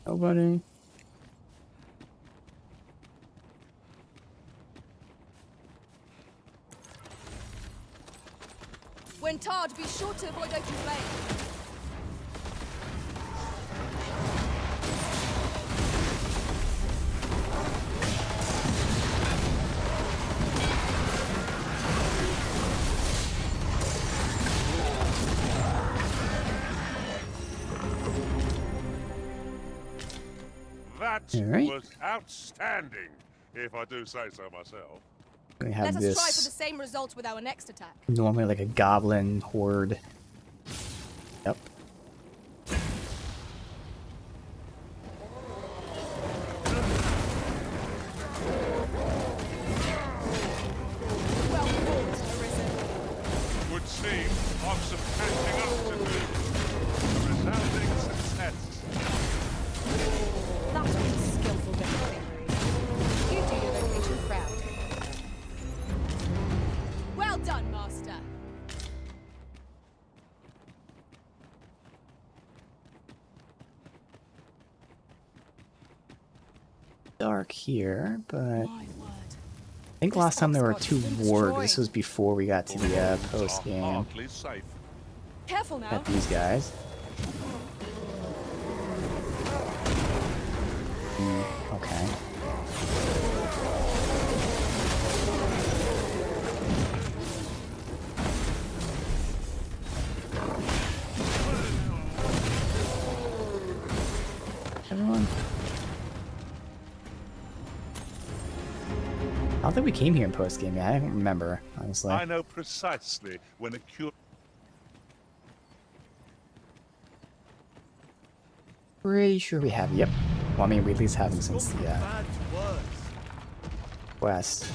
Nobody. When tarred, be sure to avoid open flame. That Alright. was outstanding, if I do say so myself. We Let have us try for the this same result with our next attack. normally like a goblin horde. Yep. Well fought, Arisen. Would seem I've some catching up to do. A resounding success. That was a skillful bit of trickery. You do your vocation proud. Well done, Master. Dark here, but I My word. think last time there were 2 wargs. This was before we got to the post game. Hardly safe. Careful now. Got these guys. Okay. Everyone. I don't think we came here in post game. I don't remember, honestly. I know precisely when a cure. Pretty sure we have. Yep. Well, I mean, we at least have them since the quest.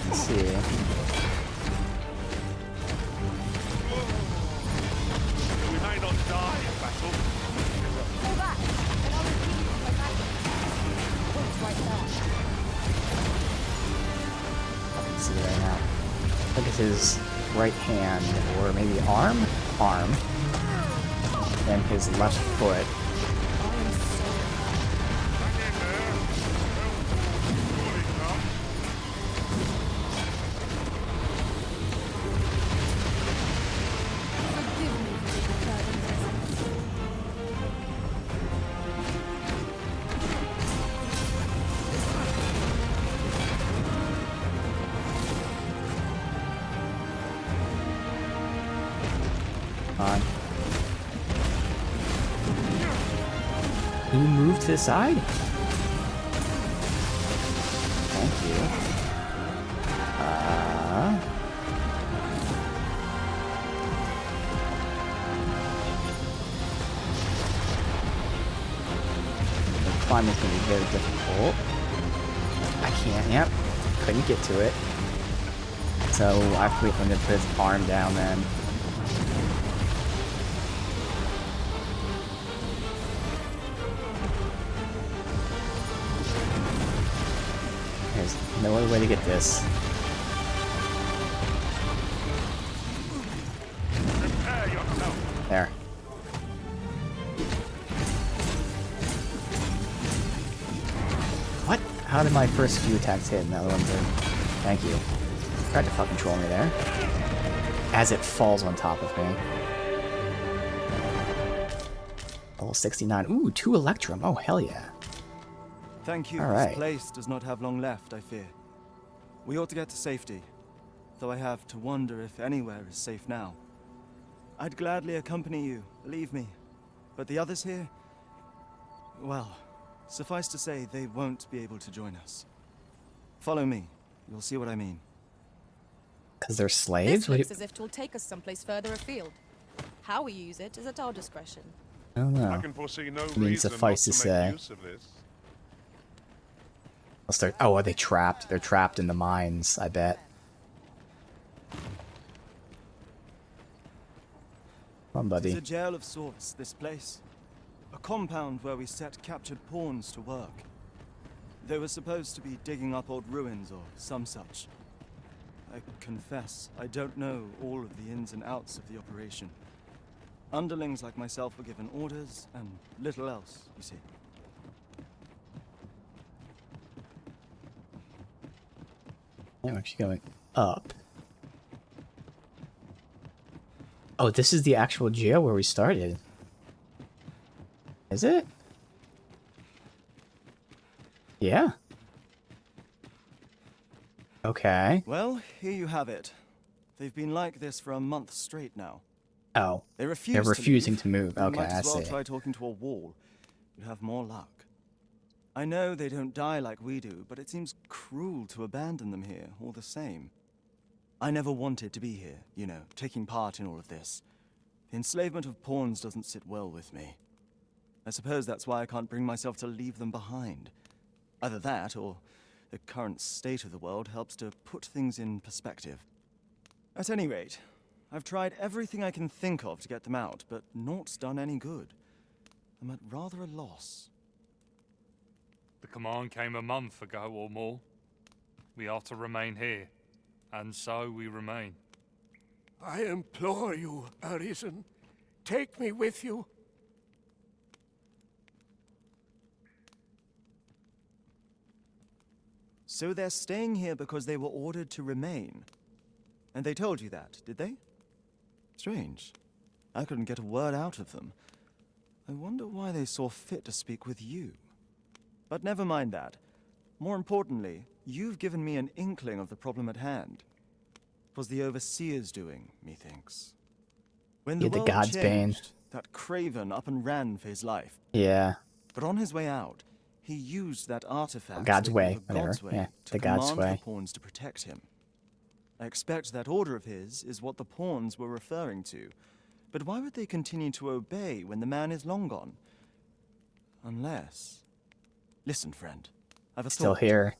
Let's see. We may not die in battle. Fall back, and I'll repeat you with my magic. Point's right there. I can see right now. Look at his right hand, or maybe arm? Arm. And his left foot. On. You move to the side? Thank you. The climb is going to be very difficult. I can't, yep. Couldn't get to it. So I have to wait for him to put his arm down then. There's no other way to get this. There. What? How did my first few attacks hit and the other ones didn't? Thank you. Tried to fucking troll me there. As it falls on top of me. Level 69. Ooh, 2 Electrum. Oh, hell yeah. Thank you. All right. This place does not have long left, I fear. We ought to get to safety, though I have to wonder if anywhere is safe now. I'd gladly accompany you, believe me. But the others here? Well, suffice to say, they won't be able to join us. Follow me. You'll see what I mean. Because they're This slaves? What do looks you... as if it will take us someplace further afield. How we use it is at our discretion. I don't know. I can foresee no I mean, reason not suffice to to make say. use of this. Unless they're... Oh, are they trapped? They're trapped in the mines, I bet. Come on, It is buddy. a jail of sorts, this place. A compound where we set captured pawns to work. They were supposed to be digging up old ruins or some such. I confess, I don't know all of the ins and outs of the operation. Underlings like myself were given orders, and little else, you see. I'm actually going up. Oh, this is the actual jail where we started. Is it? Yeah. Okay. Well, here you have it. They've been like this for a month straight now. Oh. They refuse They're refusing to to move. You Okay, might I as well see. try talking to a wall. You'd have more luck. I know they don't die like we do, but it seems cruel to abandon them here, all the same. I never wanted to be here, you know, taking part in all of this. The enslavement of pawns doesn't sit well with me. I suppose that's why I can't bring myself to leave them behind. Either that, or the current state of the world helps to put things in perspective. At any rate, I've tried everything I can think of to get them out, but naught's done any good. I'm at rather a loss. The command came a month ago or more. We are to remain here, and so we remain. I implore you, Arisen. Take me with you. So they're staying here because they were ordered to remain. And they told you that, did they? Strange. I couldn't get a word out of them. I wonder why they saw fit to speak with you. But never mind that. More importantly, you've given me an inkling of the problem at hand. 'Twas the Overseer's doing, methinks. When the Yeah, the world God's bane. changed, that craven up and ran for his life. Yeah. But on his way out, he used that artifact. God's they way, call the whatever. God's way, Yeah, to the God's command way. the pawns to protect him. I expect that order of his is what the pawns were referring to. But why would they continue to obey when the man is long gone? Unless... Listen, friend. I've a Still thought. here.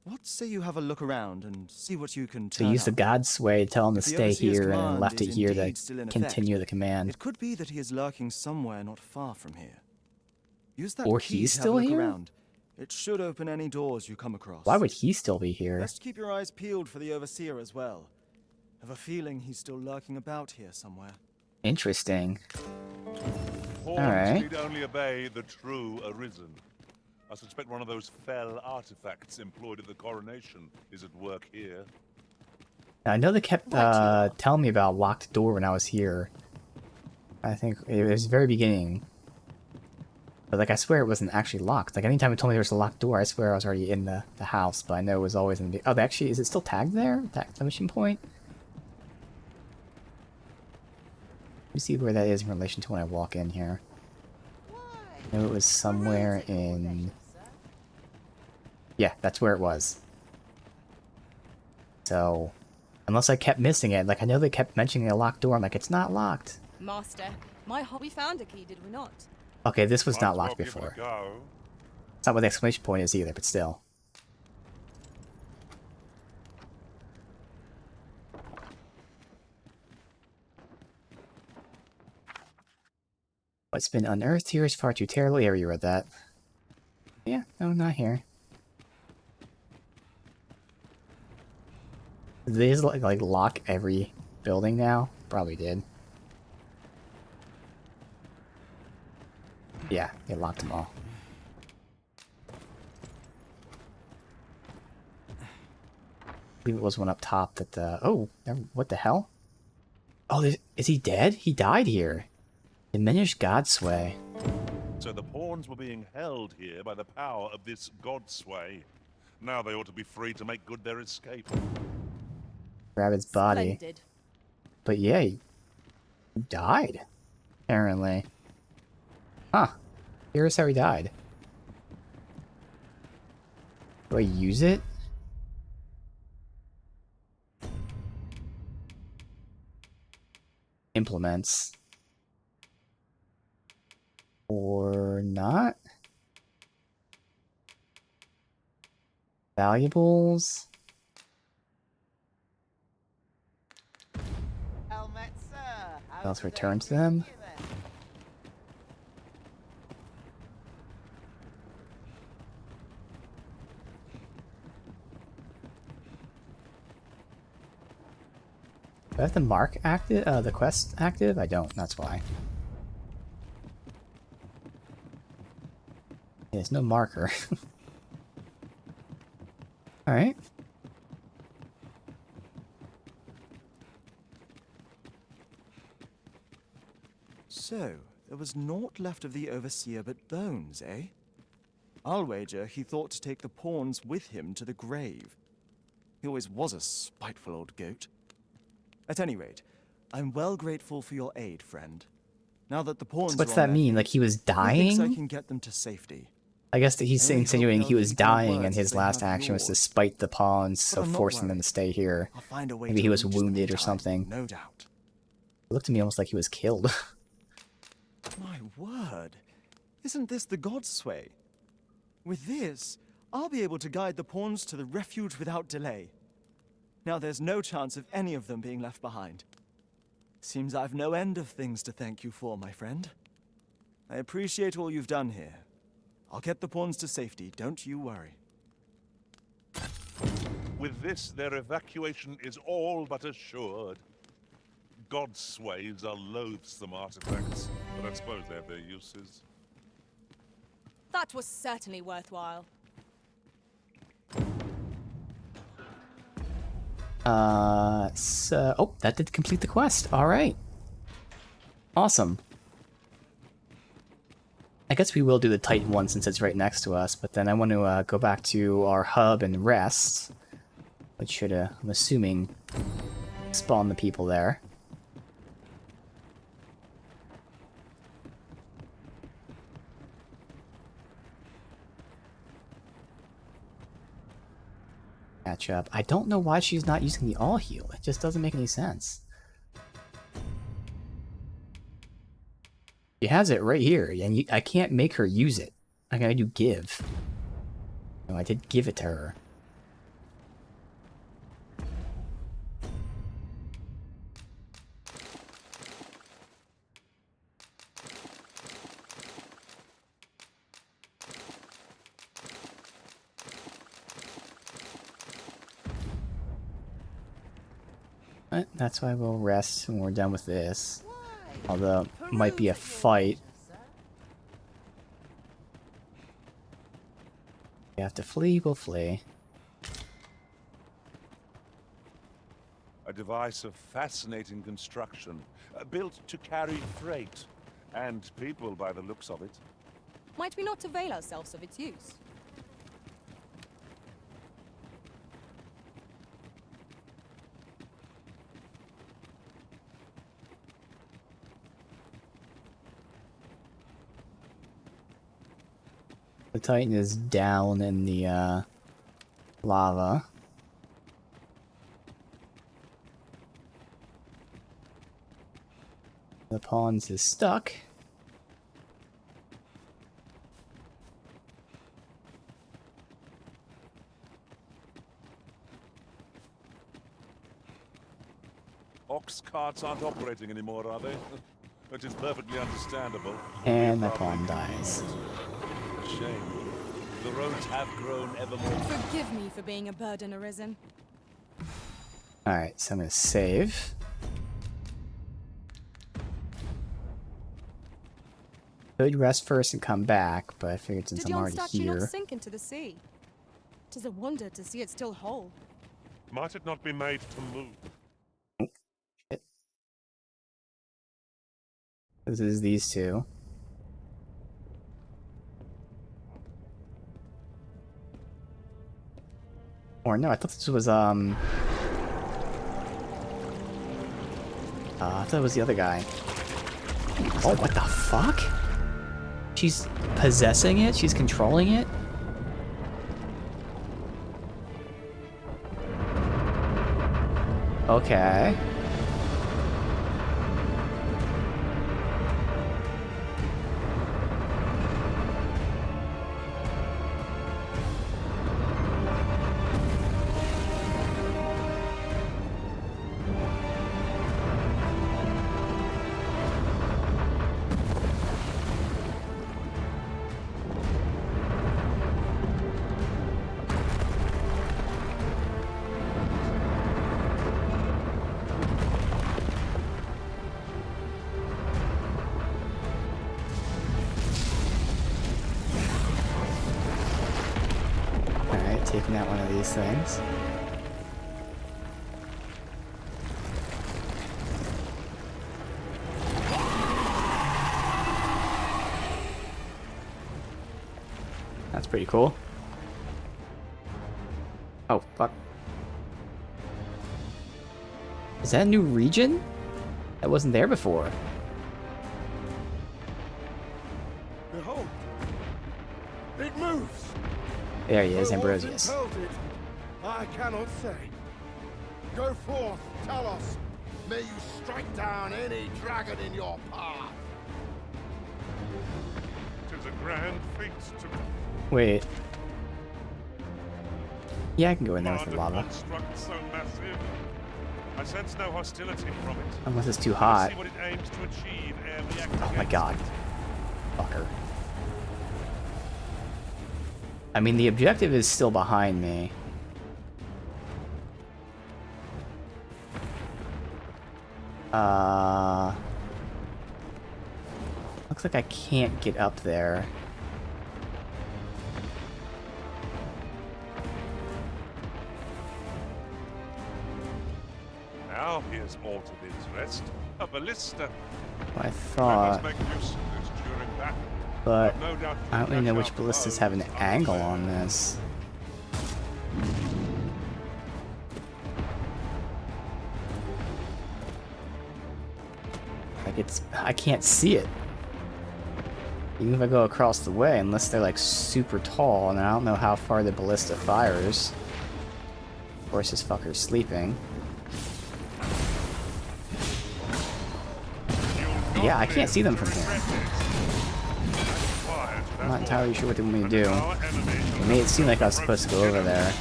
What say you have a look around and see what you can So turn use the up? God's way to tell him to If the stay Overseer's here and command left it is here to indeed still in continue effect, the command. It could be that he is lurking somewhere not far from here. Use that Or key he's to have still a look here? around. It should open any doors you come across. Why would he still be here? Best keep your eyes peeled for the Overseer as well. Have a feeling he's still lurking about here somewhere. Interesting. Pawns Alright. need only obey the true Arisen. I suspect one of those fell artifacts employed at the coronation is at work here. I know they kept telling me about a locked door when I was here. I think it was the very beginning. But like I swear it wasn't actually locked. Like anytime it told me there was a locked door, I swear I was already in the house, but I know it was always in the... Oh, they actually... Is it still tagged there? The mission point? Let me see where that is in relation to when I walk in here. I know it was somewhere in... Yeah, that's where it was. So, unless I kept missing it, like I know they kept mentioning a locked door, I'm like, it's not locked. Master, we found a key, did we not? Okay, this was Might not as well locked give it a before. go. It's not what the exclamation point is either, but still. What's been unearthed here is far too terrible. Yeah, you read that. Yeah, no, not here. Did they just like lock every building now? Probably did. Yeah, they locked them all. I believe it was one up top that the... Oh, what the hell? Oh, is he dead? He died here. Diminished God sway. So the pawns were being held here by the power of this god sway. Now they ought to be free to make good their escape. Grab his body. Splendid. But yeah, he died. Apparently. Huh. Here's how he died. Do I use it? implements. Or not? Valuables? Let's return to them. Do I have the mark active? The quest active? I don't, that's why. There's no marker. Alright. So, there was naught left of the Overseer but bones, eh? I'll wager he thought to take the pawns with him to the grave. He always was a spiteful old goat. At any rate, I'm well grateful for your aid, friend. Now that the pawns So what's are on that their mean? feet, Like he was who thinks I dying? can get them to safety. I guess that he's I only hope insinuating they'll he was keep my dying and words his as they last have action was to yours. spite the pawns, But so I'm not forcing them worried. to stay here. I'll find a way Maybe to he was reach them in wounded or time, something. no doubt. It looked to me almost like he was killed. My word! Isn't this the God's Sway? With this, I'll be able to guide the pawns to the refuge without delay. Now there's no chance of any of them being left behind. Seems I've no end of things to thank you for, my friend. I appreciate all you've done here. I'll get the pawns to safety, don't you worry. With this, their evacuation is all but assured. God's sways are loathsome artifacts, but I suppose they have their uses. That was certainly worthwhile. Oh, that did complete the quest. Alright. Awesome. I guess we will do the Titan one since it's right next to us, but then I want to go back to our hub and rest, which should, I'm assuming, spawn the people there. Catch up. I don't know why she's not using the all heal. It just doesn't make any sense. She has it right here, and I can't make her use it. I gotta do give. No, I did give it to her. But that's why we'll rest when we're done with this. Although, it might be a fight. We have to flee, we'll flee. A device of fascinating construction, built to carry freight, and people by the looks of it. Might we not avail ourselves of its use? The Titan is down in the lava. The pawns is stuck. Ox carts aren't operating anymore, are they? Which is perfectly understandable. And my pawn dies. Shame. The roads have grown ever more. Forgive me for being a burden, Arisen. Alright, so I'm gonna save. Could rest first and come back, but I figured since Did I'm yon already statue here. not sink into the sea? 'Tis a wonder to see it still whole. Might it not be made to move? This is these two. Or no, I thought this was I thought it was the other guy. Oh, what the fuck? She's possessing it? She's controlling it? Okay. looking at one of these things. That's pretty cool. Oh, fuck. Is that a new region? That wasn't there before. Behold! It moves! There he is, Who was Ambrosius. impelled it? I cannot say. Go forth, Talos. May you strike down any dragon in your path. Tis a grand feat to Wait. Yeah, I can go in there with the command a lava. construct so massive. I sense no hostility from it. Unless it's too Let us hot. see what it aims to achieve ere we act Oh my against god. it. Fucker. I mean, the objective is still behind me. Looks like I can't get up there. Now here's aught of interest. A ballista. I I thought, must make use of this during battle. but I've no doubt you I don't really know catch which our ballistas have an foes angle unaware. on this. Like I can't see it. Even if I go across the way, unless they're like super tall, and I don't know how far the ballista fires. Of course, this fucker's sleeping. Yeah, I can't see them from here. I'm not entirely sure what they want me to do. It made it seem like I was supposed to go over there.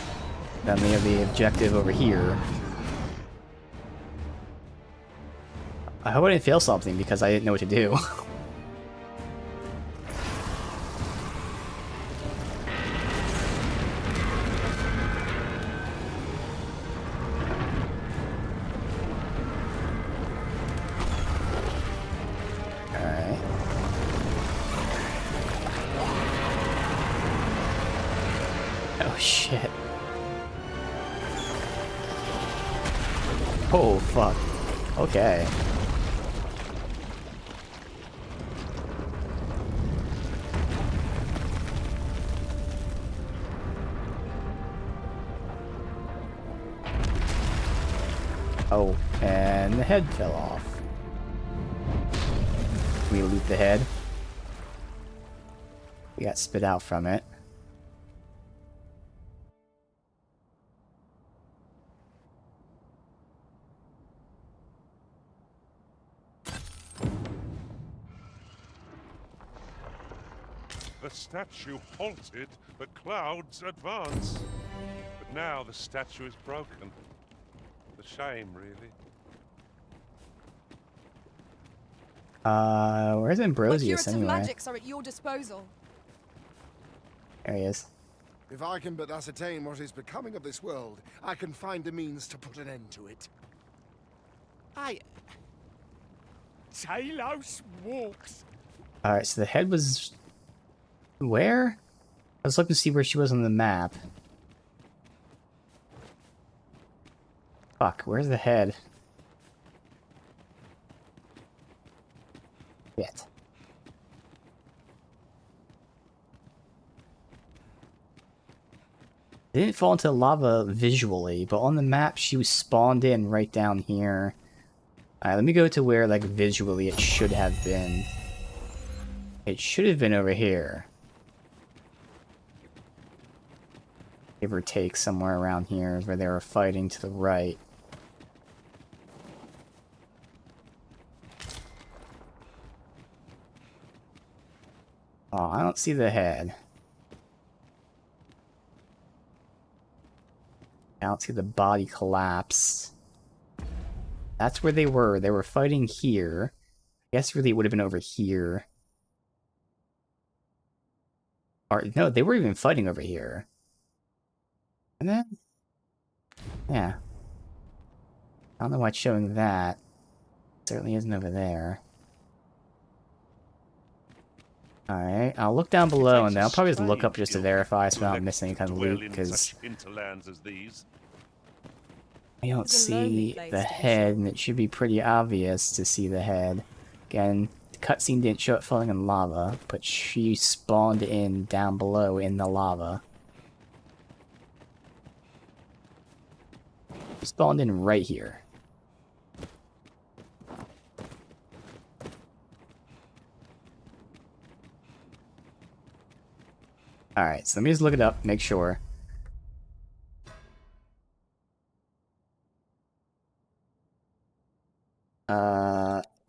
Then we have the objective over here. I hope I didn't fail something because I didn't know what to do. Alright. Oh shit. Oh fuck. Okay. Oh, and the head fell off. We loot the head. We got spit out from it. The statue halted, the clouds advance. But now the statue is broken. The shame, really. Where's My Ambrosius curative anyway? magics are at your disposal. There he is. If I can but ascertain what is becoming of this world, I can find a means to put an end to it. Talos walks. Alright, so the head was... Where? I was looking to see where she was on the map. Fuck, where's the head? Shit. It didn't fall into lava visually, but on the map she was spawned in right down here. Alright, let me go to where, like, visually it should have been. It should have been over here. Give or take, somewhere around here is where they were fighting to the right. Oh, I don't see the head. I don't see the body collapse. That's where they were. They were fighting here. I guess really it would have been over here. Or, no, they were even fighting over here. And then... Yeah. I don't know why it's showing that. Certainly isn't over there. Alright, I'll look down below and then I'll probably just look up just to Strange verify so I don't elect miss any kind of dwell loot, in because such hinterlands as these. I don't It's a lonely see place, the to be head, sure. and it should be pretty obvious to see the head. Again, the cutscene didn't show it falling in lava, but she spawned in down below in the lava. She spawned in right here. Alright, so let me just look it up, make sure.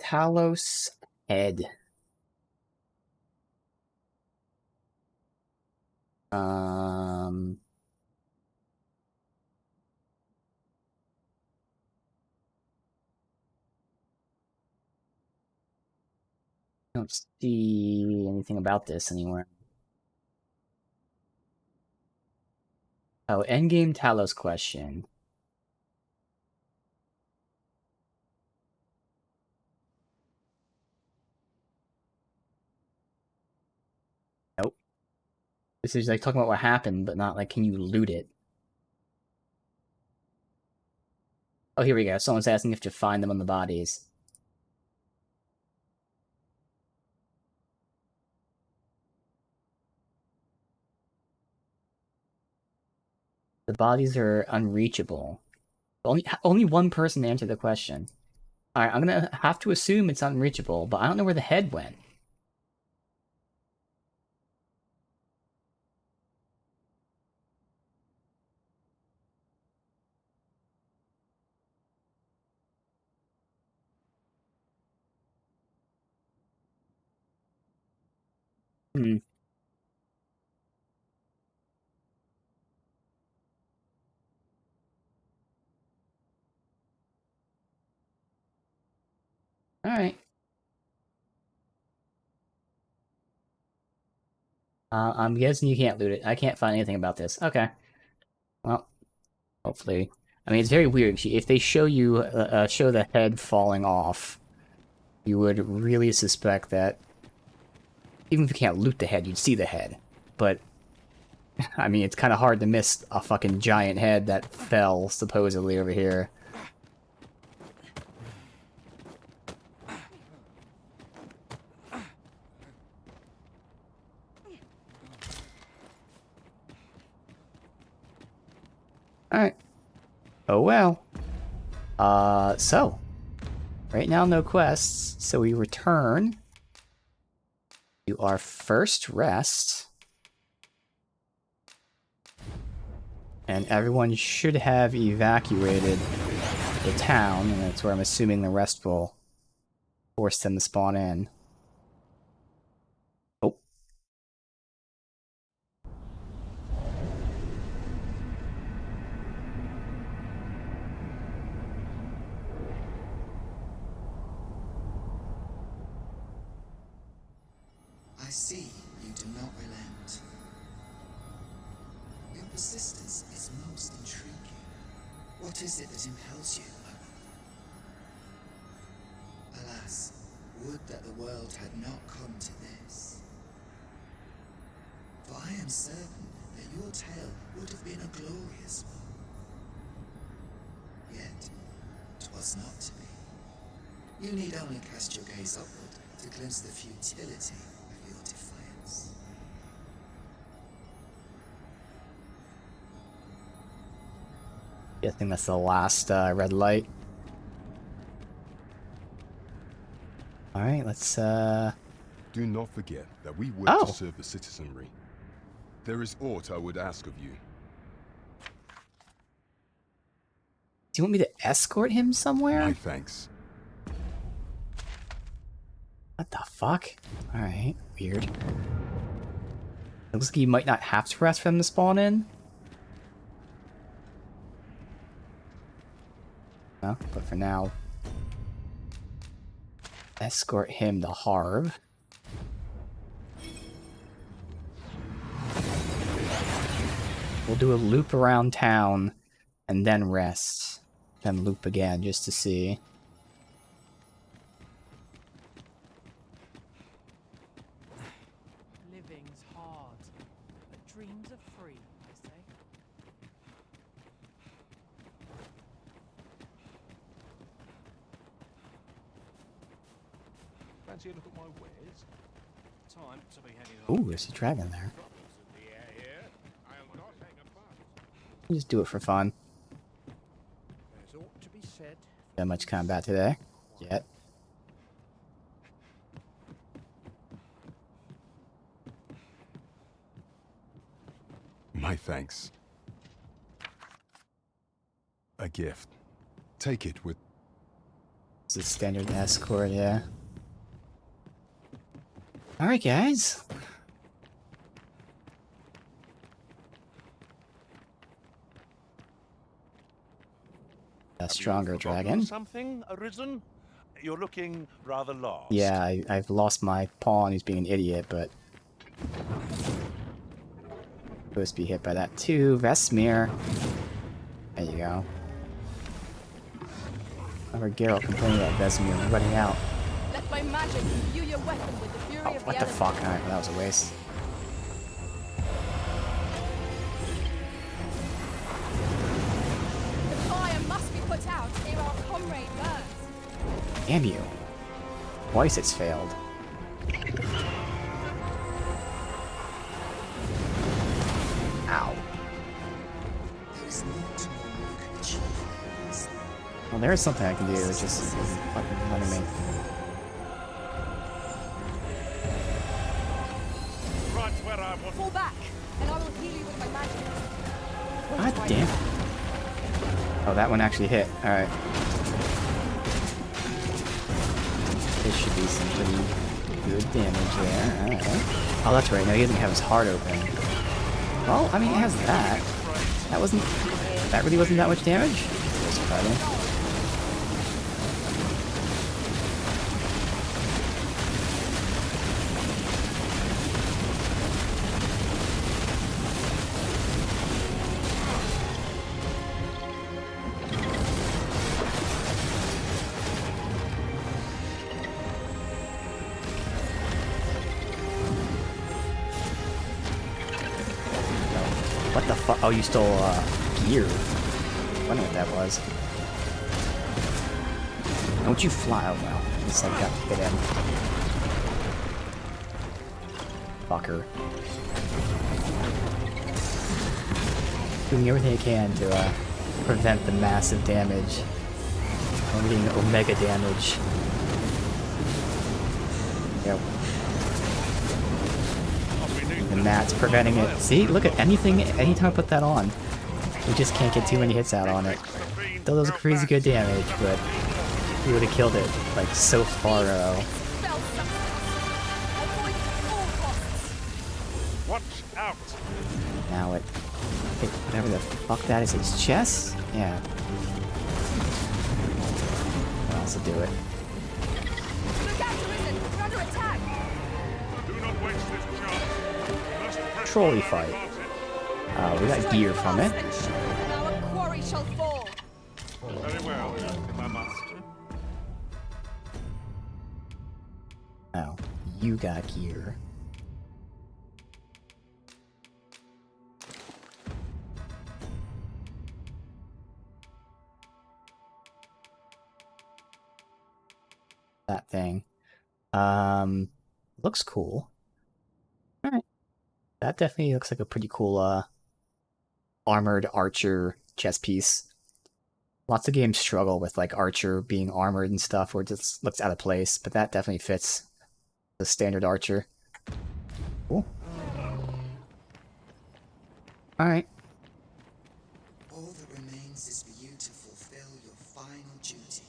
Talos head. Um... I don't see anything about this anywhere. Oh, endgame Talos question. Nope. This is like talking about what happened, but not like can you loot it. Oh, here we go. Someone's asking if to find them on the bodies. The bodies are unreachable. Only one person answered the question. Alright, I'm gonna have to assume it's unreachable, but I don't know where the head went. Hmm. Alright. I'm guessing you can't loot it. I can't find anything about this. Okay. Well, hopefully. I mean, it's very weird. If they show you, show the head falling off, you would really suspect that even if you can't loot the head, you'd see the head. But, I mean, it's kind of hard to miss a fucking giant head that fell, supposedly, over here. Alright. Oh well. So. Right now, no quests, so we return to our first rest. And everyone should have evacuated the town, and that's where I'm assuming the rest will force them to spawn in. Oh. I see you do not relent. Your persistence is most intriguing. What is it that impels you, my one? Alas, would that the world had not come to this. For I am certain that your tale would have been a glorious one. Yet, 'twas not to be. You need only cast your gaze upward to glimpse the futility of your defiance. Guessing that's the last red light. Alright, let's Do not forget that we work to serve the citizenry. There is aught I would ask of you. Do you want me to escort him somewhere? My thanks. What the fuck? Alright, weird. Looks like you might not have to rest for them to spawn in. No, but for now, escort him to Harv. We'll do a loop around town and then rest. Then loop again just to see. Fancy a look at my wares? Time to be heading Ooh, there's a dragon there. Just do it for fun. There's ought to be said. Not much combat today. Yet. My thanks. A gift. Take it with... It's a standard escort, yeah. Alright, guys. A stronger dragon. Something arisen? You're looking rather lost. Yeah, I've lost my pawn who's being an idiot, but... supposed to be hit by that too. Vesmir. There you go. Remember Geralt complaining about Vesmir running out. Let my magic imbue your weapon with the fury of the What the fuck? Alright, that was a waste. The fire must be put out ere our comrade burns. Damn you. Twice it's failed. Ow. Well, there is something I can do, it's just fucking letting me. Right where I want. Fall back, and I will heal you with my magic. God damn it. Oh, that one actually hit. Alright. This should be some pretty good damage there. Alright. Oh, that's right. No, he doesn't have his heart open. Well, I mean, it has that. That wasn't... That really wasn't that much damage? That's surprising. What the fuck? Oh, you stole, gear. I wonder what that was. Don't you fly? Oh, well. At least I got to hit him. Fucker. Doing everything I can to, prevent the massive damage. I'm getting omega damage. Yep. And that's preventing it. See, look at anytime I put that on, we just can't get too many hits out on it. Though those are crazy good damage, but we would have killed it, like, so far. Watch out! Now it hit whatever the fuck that is, its chest? Yeah. What else will do it? Look out, Arisen! We're under attack! Do not waste this chance. Trolley fight. We got gear from it. And our quarry shall fall. Very well, if I must. Oh, you got gear. That thing. Looks cool. Alright. That definitely looks like a pretty cool, armored archer chess piece. Lots of games struggle with, like, archer being armored and stuff, where it just looks out of place, but that definitely fits the standard archer. Cool. Alright. All that remains is for you to fulfill your final duty.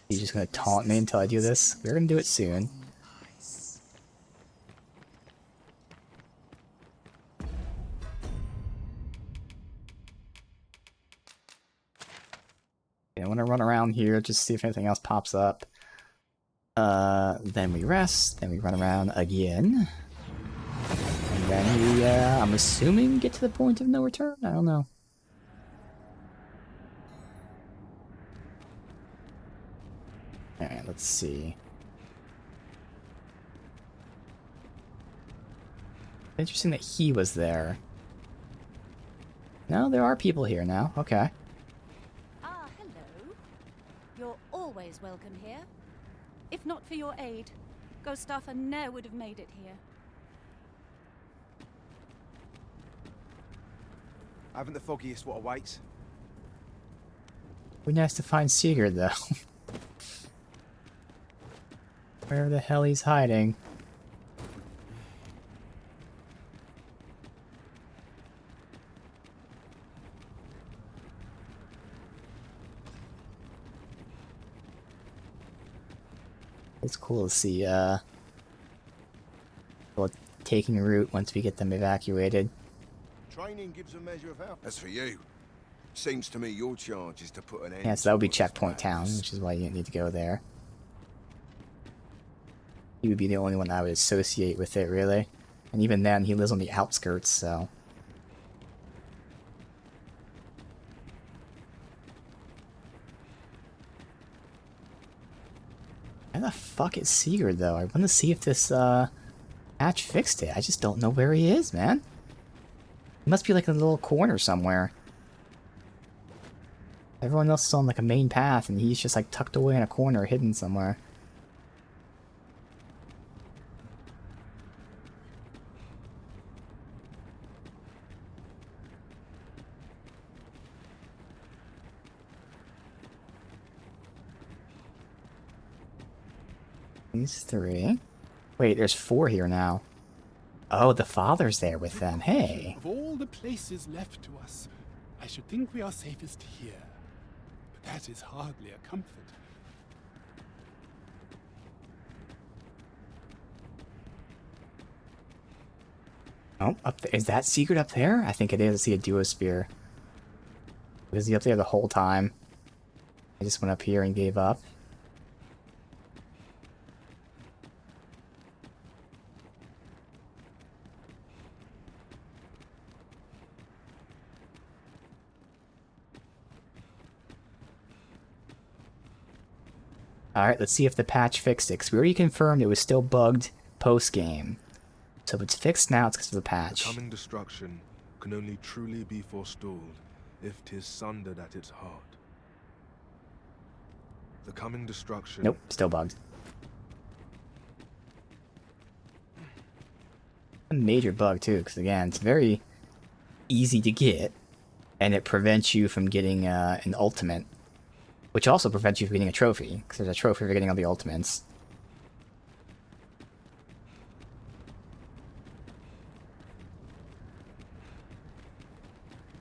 You're just gonna taunt me until I do this? We're gonna do it soon. I want to run around here, just see if anything else pops up. Then we rest, then we run around again. And then we, I'm assuming, get to the point of no return? I don't know. Alright, let's see. Interesting that he was there. No, there are people here now. Okay. Ah, hello. You're always welcome here. If not for your aid, Gustava ne'er would have made it here. I haven't the foggiest what awaits. Would be nice to find Sigurd, though. Where the hell he's hiding. It's cool to see, well, taking root once we get them evacuated. Training gives a measure of help. As for you, seems to me your charge is to put an end. Yeah, so that would be Checkpoint Town, which is why you didn't need to go there. He would be the only one I would associate with it, really. And even then, he lives on the outskirts, so... Where the fuck is Sigurd, though? I want to see if this, patch fixed it. I just don't know where he is, man. He must be, like, in a little corner somewhere. Everyone else is on, like, a main path, and he's just, like, tucked away in a corner, hidden somewhere. These 3. Wait, there's 4 here now. Oh, the father's there with them. Hey. Of all the places left to us, I should think we are safest here. But that is hardly a comfort. Oh, up there. Is that Sigurd up there? I think it is. I see a duo spear. Was he up there the whole time? I just went up here and gave up. Alright, let's see if the patch fixed it, 'cause we already confirmed it was still bugged post-game. So if it's fixed now, it's because of the patch. The coming destruction can only truly be forestalled if 'tis sundered at its heart. The coming destruction... Nope, still bugged. A major bug, too, because again, it's very easy to get, and it prevents you from getting an ultimate. Which also prevents you from getting a trophy, because there's a trophy for getting all the ultimates.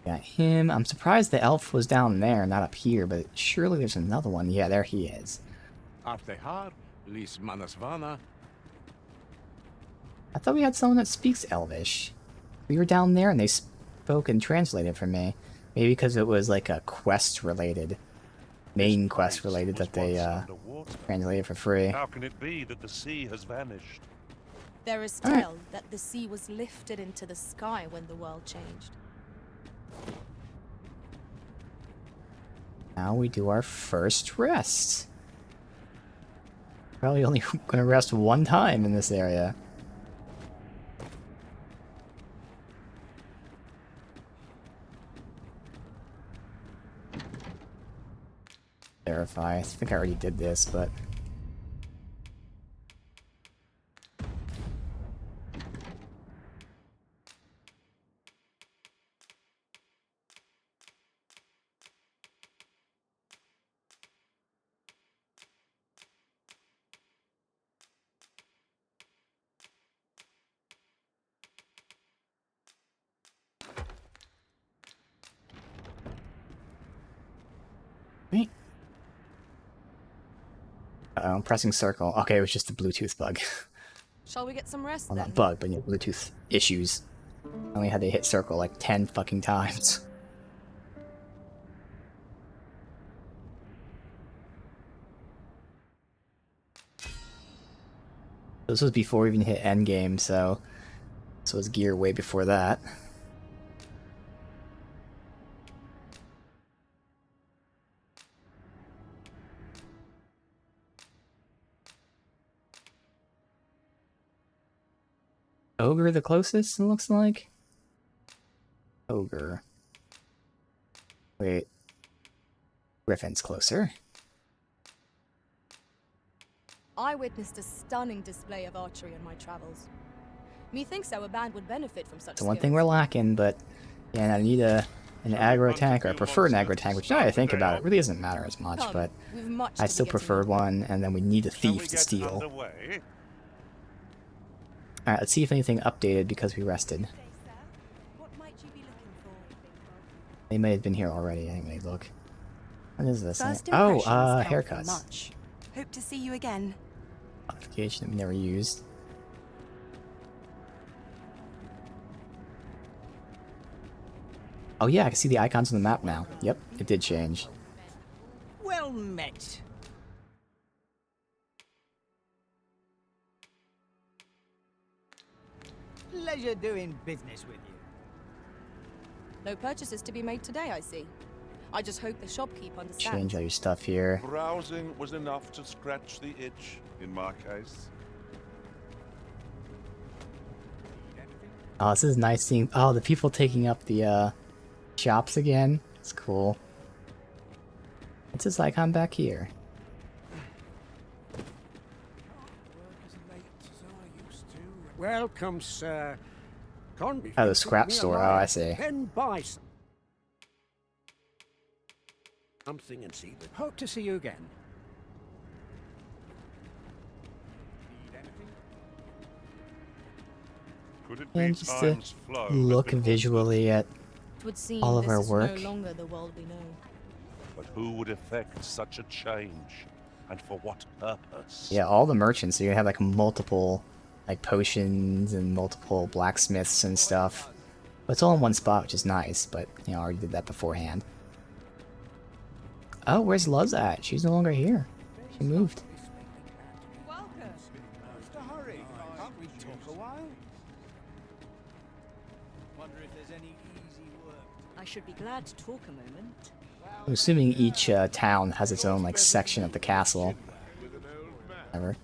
Got him. I'm surprised the elf was down there, not up here, but surely there's another one. Yeah, there he is. Artehar, Lis Manasvana. I thought we had someone that speaks Elvish. We were down there and they spoke and translated for me. Maybe because it was like a quest related. Main quest related that they translated for free. How can it be that the sea has vanished? There is tale that the sea was lifted into the sky when the world changed. Now we do our first rest. Probably only gonna rest one time in this area. Verify. I think I already did this, but... Wait. Uh-oh, I'm pressing circle. Okay, it was just a Bluetooth bug. Shall we get some rest Well, then? not bug, but Bluetooth issues. I only had to hit circle like 10 fucking times. This was before we even hit endgame, so this was gear way before that. Ogre the closest, it looks like? Ogre. Wait. Griffin's closer. I witnessed a stunning display of archery on my travels. Methinks our band would benefit from such It's the one skills. thing we're lacking, but yeah, I need an aggro tank, or I prefer an aggro tank, which now that I think about it, really doesn't matter as much, Come, but we've much I to be still getting prefer on. one, and then we need a thief to steal. Alright, let's see if anything updated because we rested. They may have been here already, anyway, look. What is this? First Oh, impressions count for haircuts. much. Hope to see you again. Modification that we never used. Oh yeah, I can see the icons on the map now. Yep, it did change. Well met. Pleasure doing business with you. No purchases to be made today, I see. I just hope the shopkeep understands. Change all your stuff here. Browsing was enough to scratch the itch, in my case. Oh, this is nice seeing. Oh, the people taking up the shops again. It's cool. What's this icon back here? Welcome, sir. Can't be Oh, the keeping scrap me store. Oh, alive. I see. Then buy something and see. Hope to see you again. Could it be And just to time's flow look visually at It would seem all of this our is work. no longer the world we know. But who would effect such a change? And for what purpose? Yeah, all the merchants. So you have like multiple like potions and multiple blacksmiths and stuff. But it's all in one spot, which is nice, but you know, I already did that beforehand. Oh, where's Luz at? She's no longer here. She moved. What's the hurry? Can't we talk a while? Wonder if there's any easy work. I should be glad to talk a moment. I'm assuming each town has its own like section of the castle. Whatever.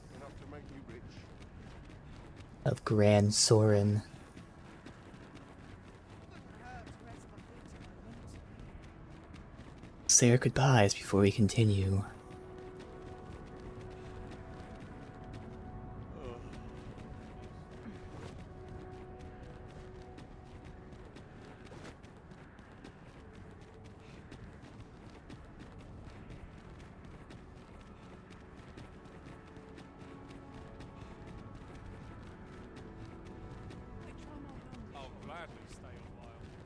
Of Grand Sorin. Say our goodbyes before we continue.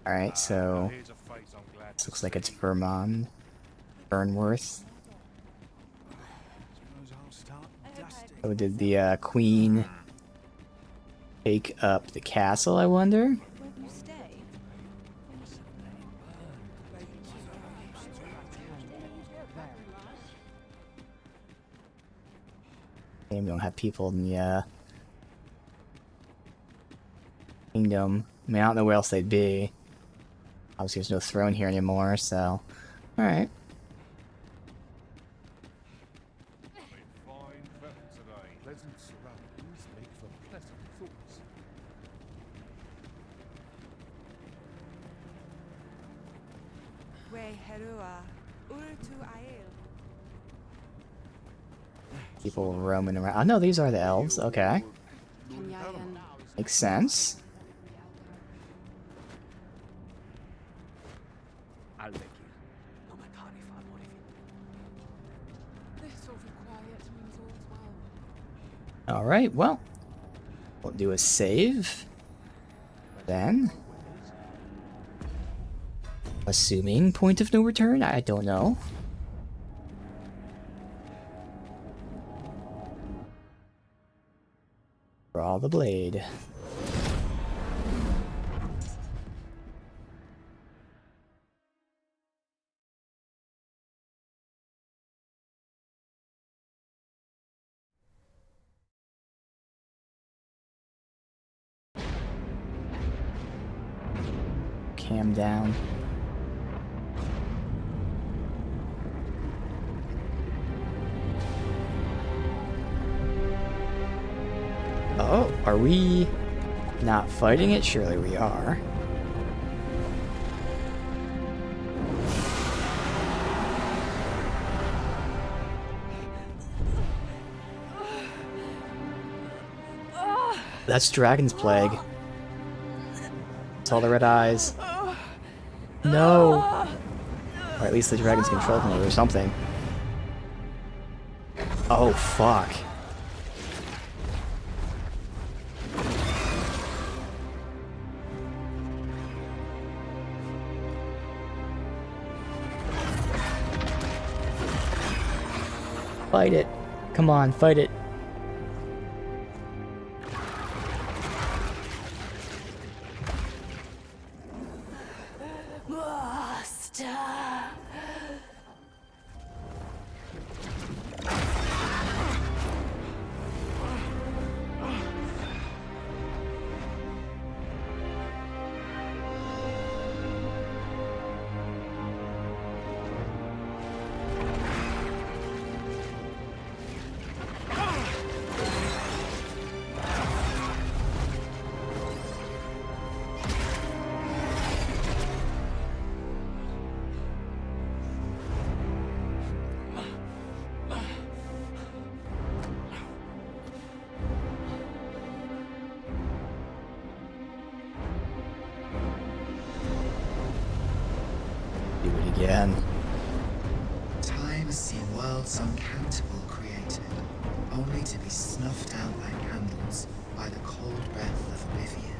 Alright, so this looks like it's Vermont. Burnworth. So did the queen take up the castle, I wonder? And we don't have people in the kingdom. I mean, I don't know where else they'd be. Obviously, there's no throne here anymore, so... Alright. Pleasant surroundings make for pleasant thoughts. People roaming around. Oh no, these are the elves. Okay. Makes sense. Alright, well. We'll do a save. Then. Assuming point of no return? I don't know. Draw the blade. Cam down. Oh, are we not fighting it? Surely we are. That's Dragon's Plague. It's all the red eyes. No! Or at least the dragon's controlling it or something. Oh, fuck. Fight it. Come on, fight it. Master. Do it again. Time has seen worlds uncountable created, only to be snuffed out like candles by the cold breath of oblivion.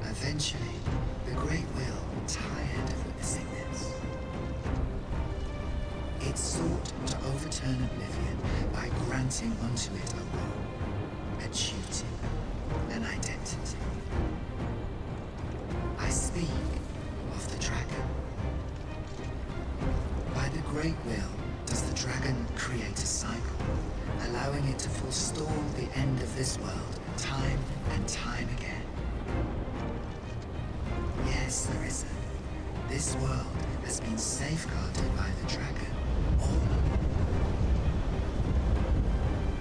Eventually, the Great Will tired of witnessing this. It sought to overturn oblivion by granting unto it a role, a duty, an identity. I speak of the dragon. By the Great Will does the dragon create a cycle, allowing it to forestall the end of this world time and time again. Yes, Larissa, this world has been safeguarded by the dragon all along.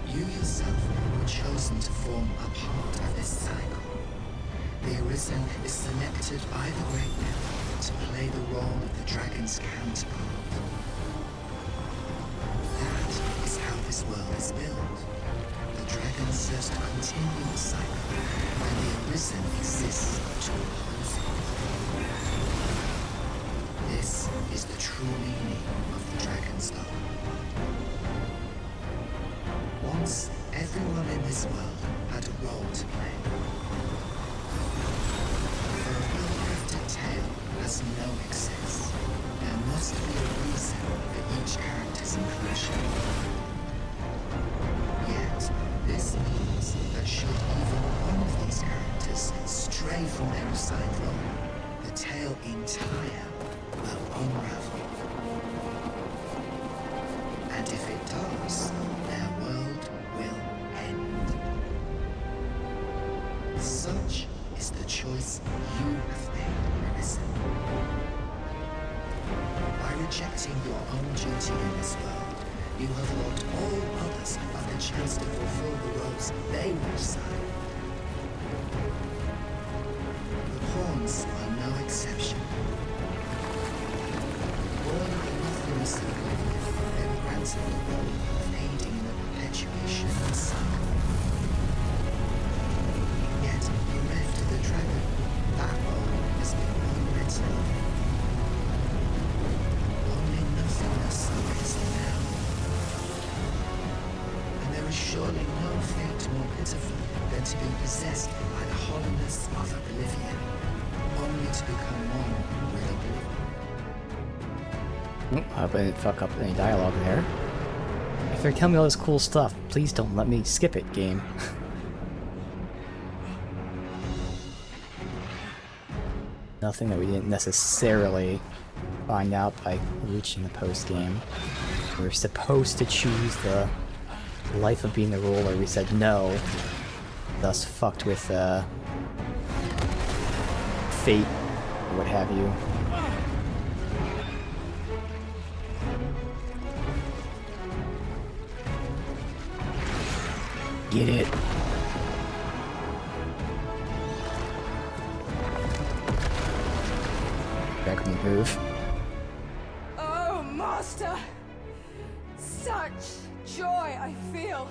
You yourself were chosen to form a part of this cycle. The Arisen is selected by the Great Will to play the role of the dragon's counterpart. That is how this world is built. The dragon serves to continue the cycle, and the Arisen exists to oppose it. This is the true meaning of the dragon's law. Once, everyone in this world had a role to play. For a well-crafted tale has no excess. There must be a reason for each character's inclusion. Yet, this means that should even one of these characters stray from their assigned role, the tale entire will unravel. And if it does, their world will end. Such is the choice you have made, Arisen. By rejecting your own duty in this world, you have robbed all others of the chance to fulfill the roles they will assign. The pawns are no exception. Born of the nothingness of oblivion, they were granted the role of aiding in the perpetuation of the cycle. Yet, bereft of the dragon, that role has been unwritten. Only nothingness awaits them now. And there is surely no fate more pitiful than to be possessed by the hollowness of oblivion, only to become one with oblivion. I hope I didn't fuck up any dialogue there. If they're telling me all this cool stuff, please don't let me skip it, game. Nothing that we didn't necessarily find out by reaching the post-game. We were supposed to choose the life of being the ruler. We said no. Thus fucked with fate, or what have you. Get it. Back on the move. Oh, Master! Such joy I feel.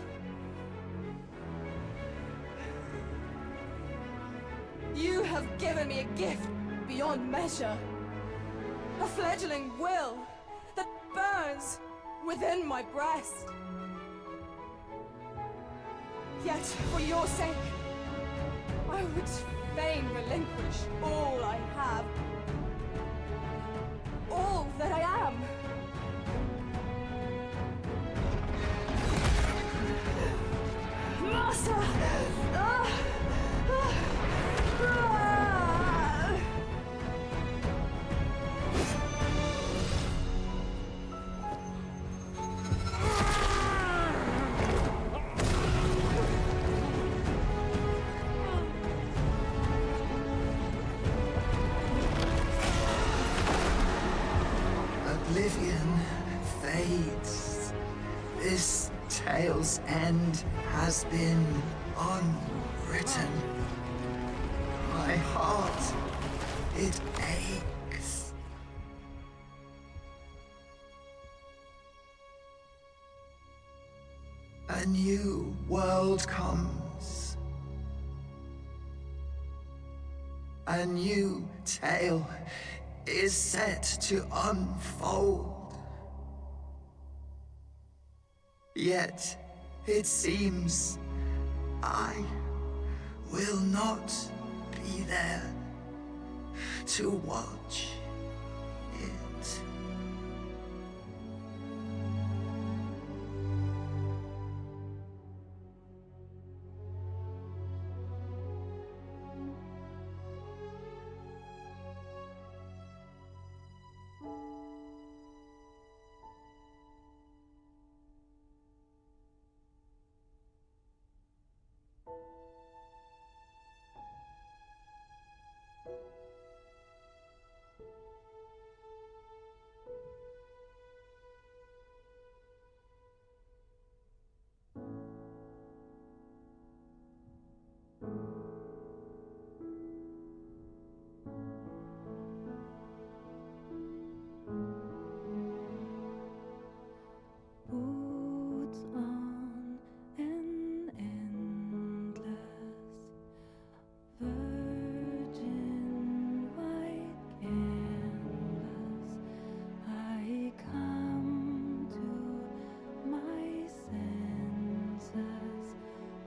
You have given me a gift beyond measure. A fledgling will that burns within my breast. Yet, for your sake, I would fain relinquish all I have. All that I am. Master! Oblivion fades. This tale's end has been unwritten. My heart, it aches. A new world comes. A new tale is set to unfold. Yet, it seems I will not be there to watch it. Boots on an endless virgin white canvas, I come to my senses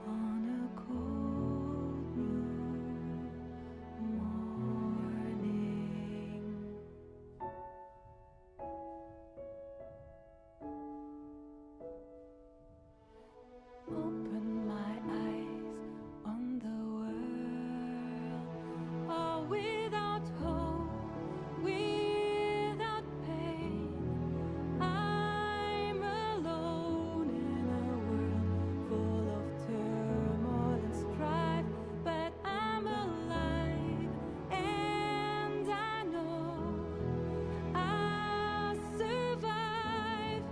on a cold new morning. Open my eyes on the world, all without hope, without pain. I'm alone in a world full of turmoil and strife, but I'm alive, and I know I'll survive.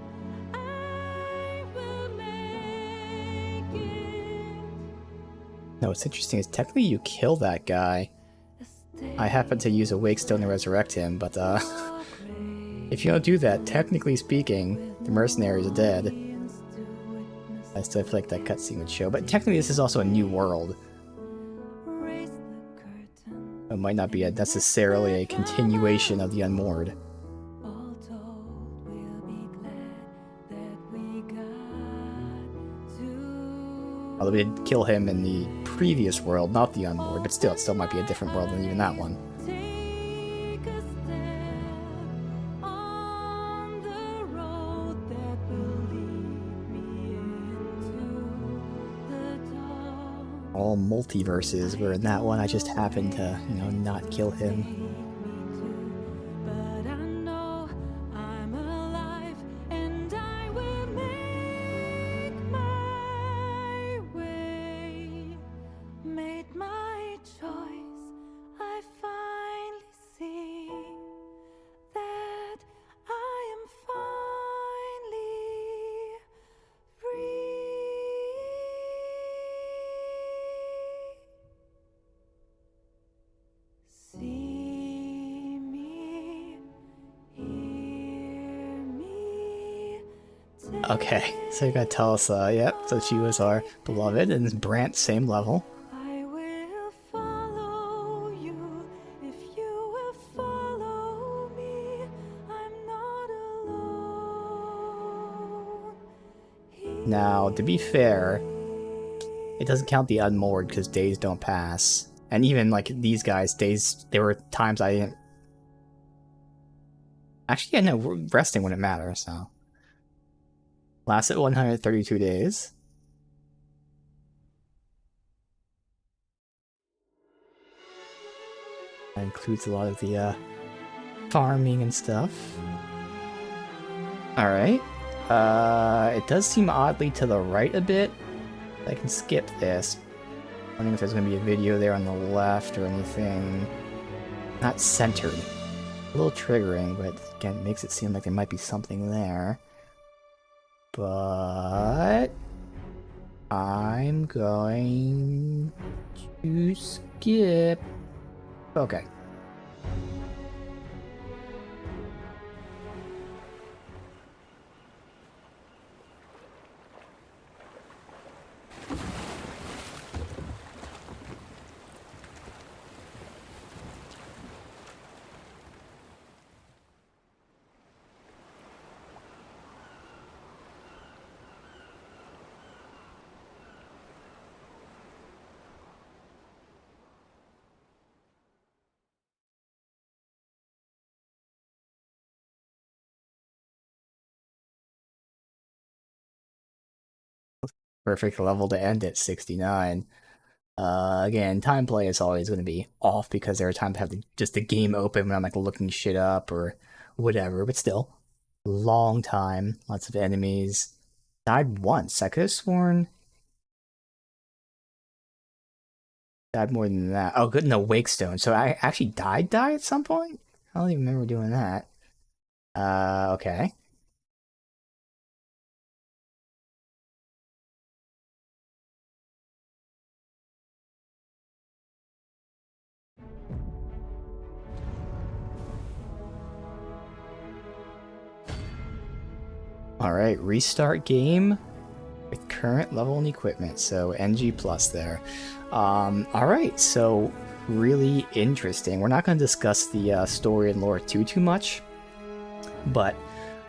I will make it. No, what's interesting is technically you kill that guy. I happen to use a Wake Stone to resurrect him, but if you don't do that, technically speaking, the mercenaries are dead. I still feel like that cutscene would show, but technically this is also a new world. It might not be necessarily a continuation of the Unmoored. Although we did kill him in the previous world, not the Unmoored, but still, it still might be a different world than even that one. Take a step on the road that will lead me into the dawn. All multiverses, where in that one I just happened to, not kill him. But I know I'm alive, and I will make my way. Made my choice. I finally see that I am finally free. See me, hear me. Okay, so you're gonna tell us, yep, so she was our beloved, and Brant, same level. I will follow Now, to be fair, it doesn't count the unmoored because days don't pass. And even, like, these guys, days, there were times I didn't... Actually, yeah, no, resting wouldn't matter, so... Lasted 132 days. That includes a lot of the, farming and stuff. Alright. It does seem oddly to the right a bit. I can skip this. Wondering if there's going to be a video there on the left or anything. Not centered. A little triggering, but again, it makes it seem like there might be something there. But... I'm going to skip. Okay. Perfect level to end at 69. Again, time play is always going to be off because there are times I have just the game open when I'm like looking shit up or whatever, but still. Long time, lots of enemies. Died once. I could have sworn... Died more than that. Oh, good, no, Wakestone. So I actually die at some point? I don't even remember doing that. Okay. Alright, restart game with current level and equipment, so NG plus there. Alright, so really interesting. We're not going to discuss the story and lore too much, but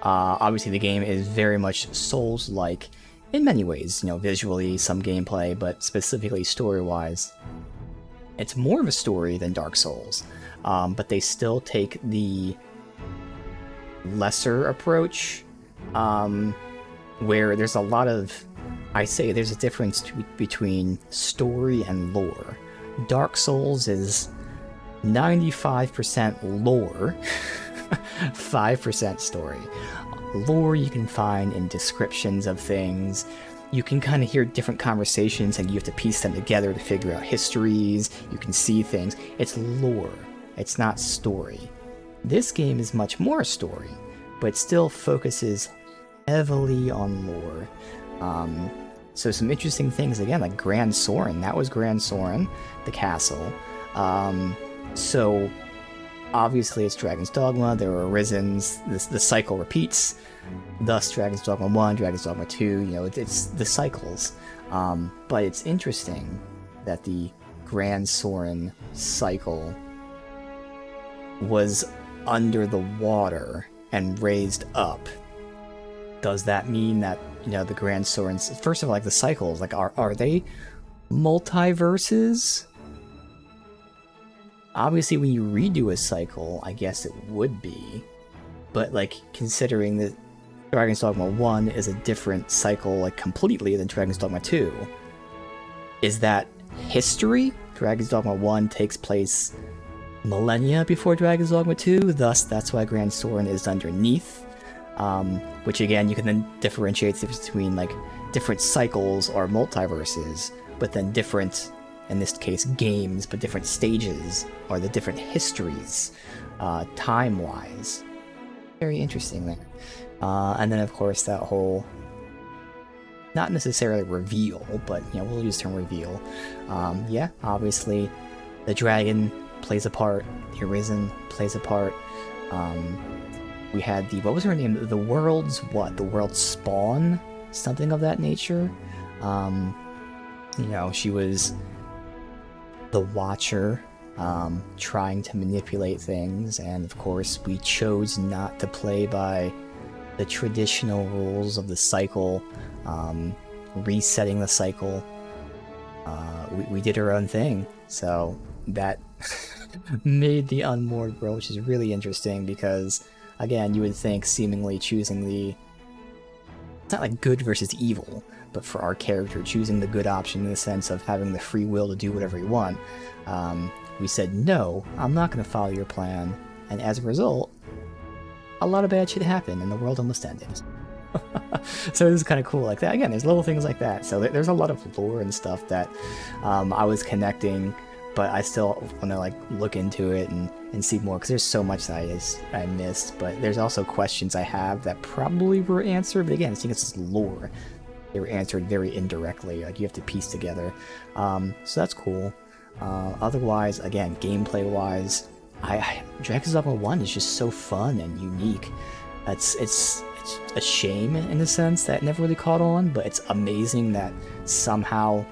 obviously the game is very much Souls-like in many ways, you know, visually, some gameplay, but specifically story-wise. It's more of a story than Dark Souls, but they still take the lesser approach, where there's a lot of... I say there's a difference between story and lore. Dark Souls is 95% lore, 5% story. Lore you can find in descriptions of things. You can kind of hear different conversations and you have to piece them together to figure out histories. You can see things. It's lore. It's not story. This game is much more story, but still focuses heavily on lore. So some interesting things, again, like Grand Soren. That was Grand Soren, the castle. So obviously it's Dragon's Dogma. There were Arisens. The cycle repeats. Thus Dragon's Dogma 1, Dragon's Dogma 2. You know, it's the cycles. But it's interesting that the Grand Soren cycle was under the water and raised up. Does that mean that, you know, the Grand Sorens... First of all, like, the cycles, like, are they multiverses? Obviously, when you redo a cycle, I guess it would be. But, like, considering that Dragon's Dogma 1 is a different cycle, like, completely than Dragon's Dogma 2, is that history? Dragon's Dogma 1 takes place millennia before Dragon's Dogma 2, thus that's why Grand Soren is underneath. Which again, you can then differentiate between like different cycles or multiverses, but then different, in this case, games, but different stages or the different histories, time-wise. Very interesting there. And then of course that whole, not necessarily reveal, but you know, we'll use the term reveal. Yeah, obviously the dragon plays a part, the Arisen plays a part. We had the, what was her name? The World's what? The World's Spawn? Something of that nature. You know, she was the Watcher, trying to manipulate things, and of course we chose not to play by the traditional rules of the cycle, resetting the cycle. We did our own thing, so that made the unmoored world, which is really interesting because, again, you would think seemingly choosing the... It's not like good versus evil, but for our character, choosing the good option in the sense of having the free will to do whatever you want. We said, no, I'm not going to follow your plan, and as a result, a lot of bad shit happened, and the world almost ended. So this is kind of cool like that. Again, there's little things like that. So there's a lot of lore and stuff that I was connecting, but I still want to like look into it and see more, because there's so much that I missed. But there's also questions I have that probably were answered, but again, seeing it's just lore, they were answered very indirectly. Like you have to piece together. So that's cool. Otherwise, again, gameplay-wise, Dragon's Dogma 1 is just so fun and unique. It's a shame in the sense that it never really caught on, but it's amazing that somehow,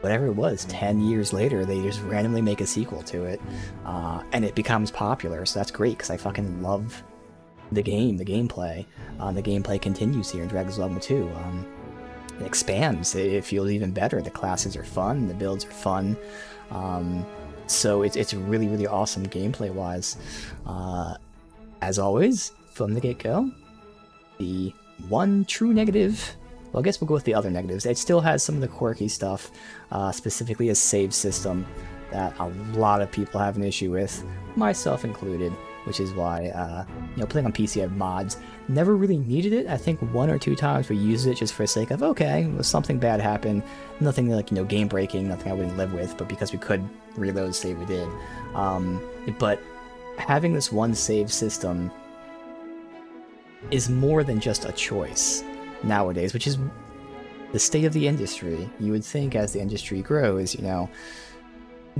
whatever it was, 10 years later, they just randomly make a sequel to it, and it becomes popular, so that's great, because I fucking love the game, the gameplay. The gameplay continues here in Dragon's Dogma 2. It expands, it feels even better, the classes are fun, the builds are fun, so it's really, really awesome gameplay-wise. As always, from the get-go, the one true negative, well, I guess we'll go with the other negatives. It still has some of the quirky stuff, specifically a save system that a lot of people have an issue with, myself included, which is why, playing on PC, I have mods. Never really needed it. I think 1 or 2 times we used it just for the sake of, okay, well, something bad happened, nothing like, game breaking, nothing I wouldn't live with, but because we could reload save, we did. But having this one save system is more than just a choice nowadays, which is the state of the industry. You would think as the industry grows,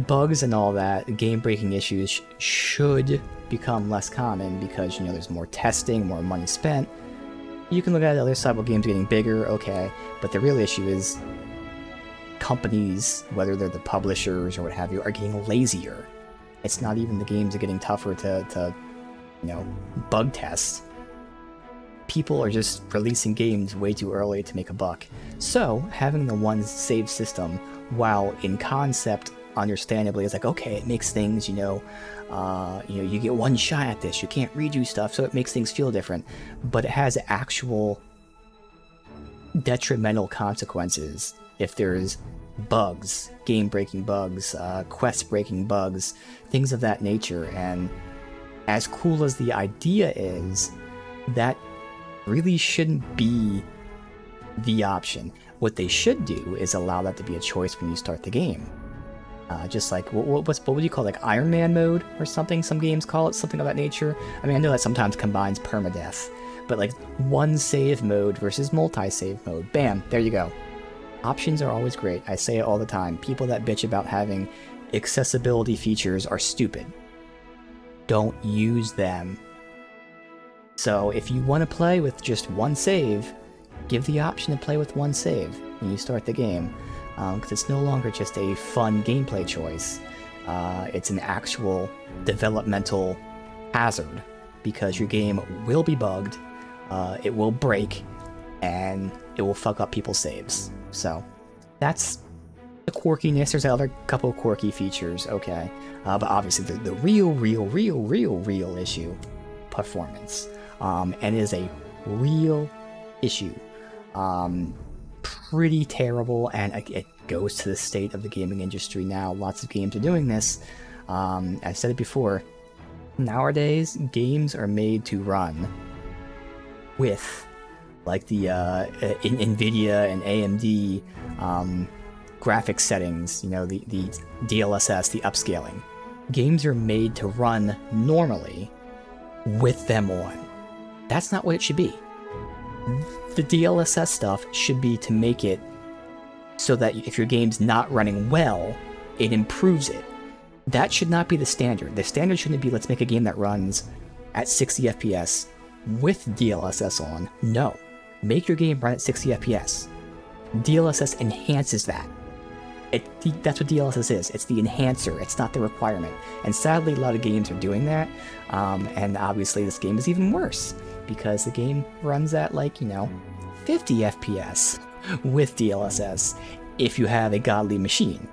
bugs and all that, game-breaking issues should become less common because, there's more testing, more money spent. You can look at other side, well, games getting bigger, okay, but the real issue is companies, whether they're the publishers or what have you, are getting lazier. It's not even the games are getting tougher to bug test. People are just releasing games way too early to make a buck. So, having the one save system, while in concept, understandably, it's like, okay, it makes things, you get one shot at this, you can't redo stuff, so it makes things feel different. But it has actual detrimental consequences if there's bugs, game-breaking bugs, quest-breaking bugs, things of that nature. And as cool as the idea is, that really shouldn't be the option. What they should do is allow that to be a choice when you start the game. Just like, what would you call it, like Iron Man mode or something? Some games call it something of that nature. I mean, I know that sometimes combines permadeath, but like one save mode versus multi-save mode. Bam, there you go. Options are always great. I say it all the time. People that bitch about having accessibility features are stupid. Don't use them. So if you want to play with just one save, give the option to play with one save when you start the game, because it's no longer just a fun gameplay choice. It's an actual developmental hazard, because your game will be bugged, it will break, and it will fuck up people's saves. So that's the quirkiness. There's another couple of quirky features, okay, but obviously the real issue, performance. And it is a real issue. Pretty terrible, and it goes to the state of the gaming industry now. Lots of games are doing this. I've said it before. Nowadays, games are made to run with, like, the NVIDIA and AMD graphics settings, the DLSS, the upscaling. Games are made to run normally with them on. That's not what it should be. The DLSS stuff should be to make it so that if your game's not running well, it improves it. That should not be the standard. The standard shouldn't be, let's make a game that runs at 60 FPS with DLSS on. No. Make your game run at 60 FPS. DLSS enhances that. That's what DLSS is. It's the enhancer. It's not the requirement. And sadly, a lot of games are doing that. And obviously, this game is even worse. because the game runs at like, 50 FPS with DLSS if you have a godly machine.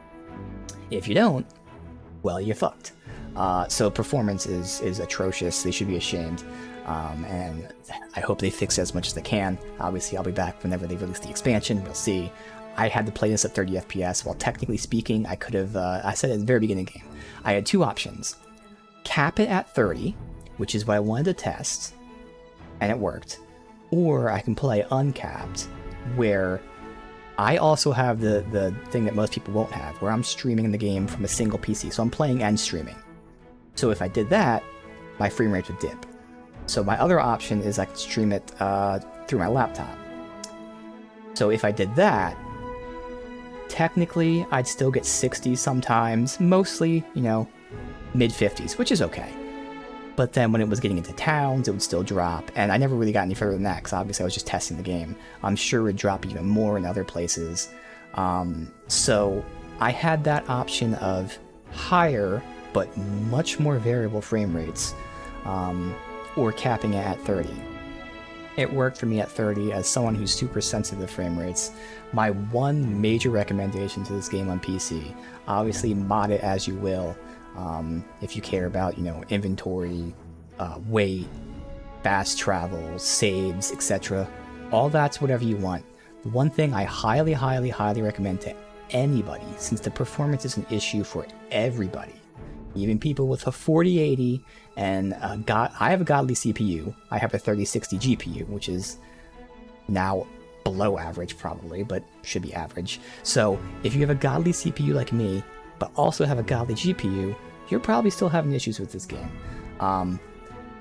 If you don't, well, you're fucked. So performance is atrocious. They should be ashamed. And I hope they fix it as much as they can. Obviously, I'll be back whenever they release the expansion. We'll see. I had to play this at 30 FPS. While technically speaking, I could have, I said at the very beginning of the game, I had two options. Cap it at 30, which is what I wanted to test, and it worked. Or I can play uncapped, where I also have the thing that most people won't have, where I'm streaming the game from a single PC. So I'm playing and streaming. So if I did that, my frame rate would dip. So my other option is I could stream it through my laptop. So if I did that, technically I'd still get 60 sometimes, mostly, mid-50s, which is okay. But then when it was getting into towns, it would still drop, and I never really got any further than that, because obviously I was just testing the game. I'm sure it would drop even more in other places. So I had that option of higher, but much more variable frame rates, or capping it at 30. It worked for me at 30 as someone who's super sensitive to frame rates. My one major recommendation to this game on PC, obviously mod it as you will, if you care about, inventory, weight, fast travel, saves, etc. All that's whatever you want. The one thing I highly, highly, highly recommend to anybody, since the performance is an issue for everybody, even people with a 4080 and I have a godly CPU. I have a 3060 GPU, which is now below average probably, but should be average. So if you have a godly CPU like me, but also have a godly GPU, you're probably still having issues with this game.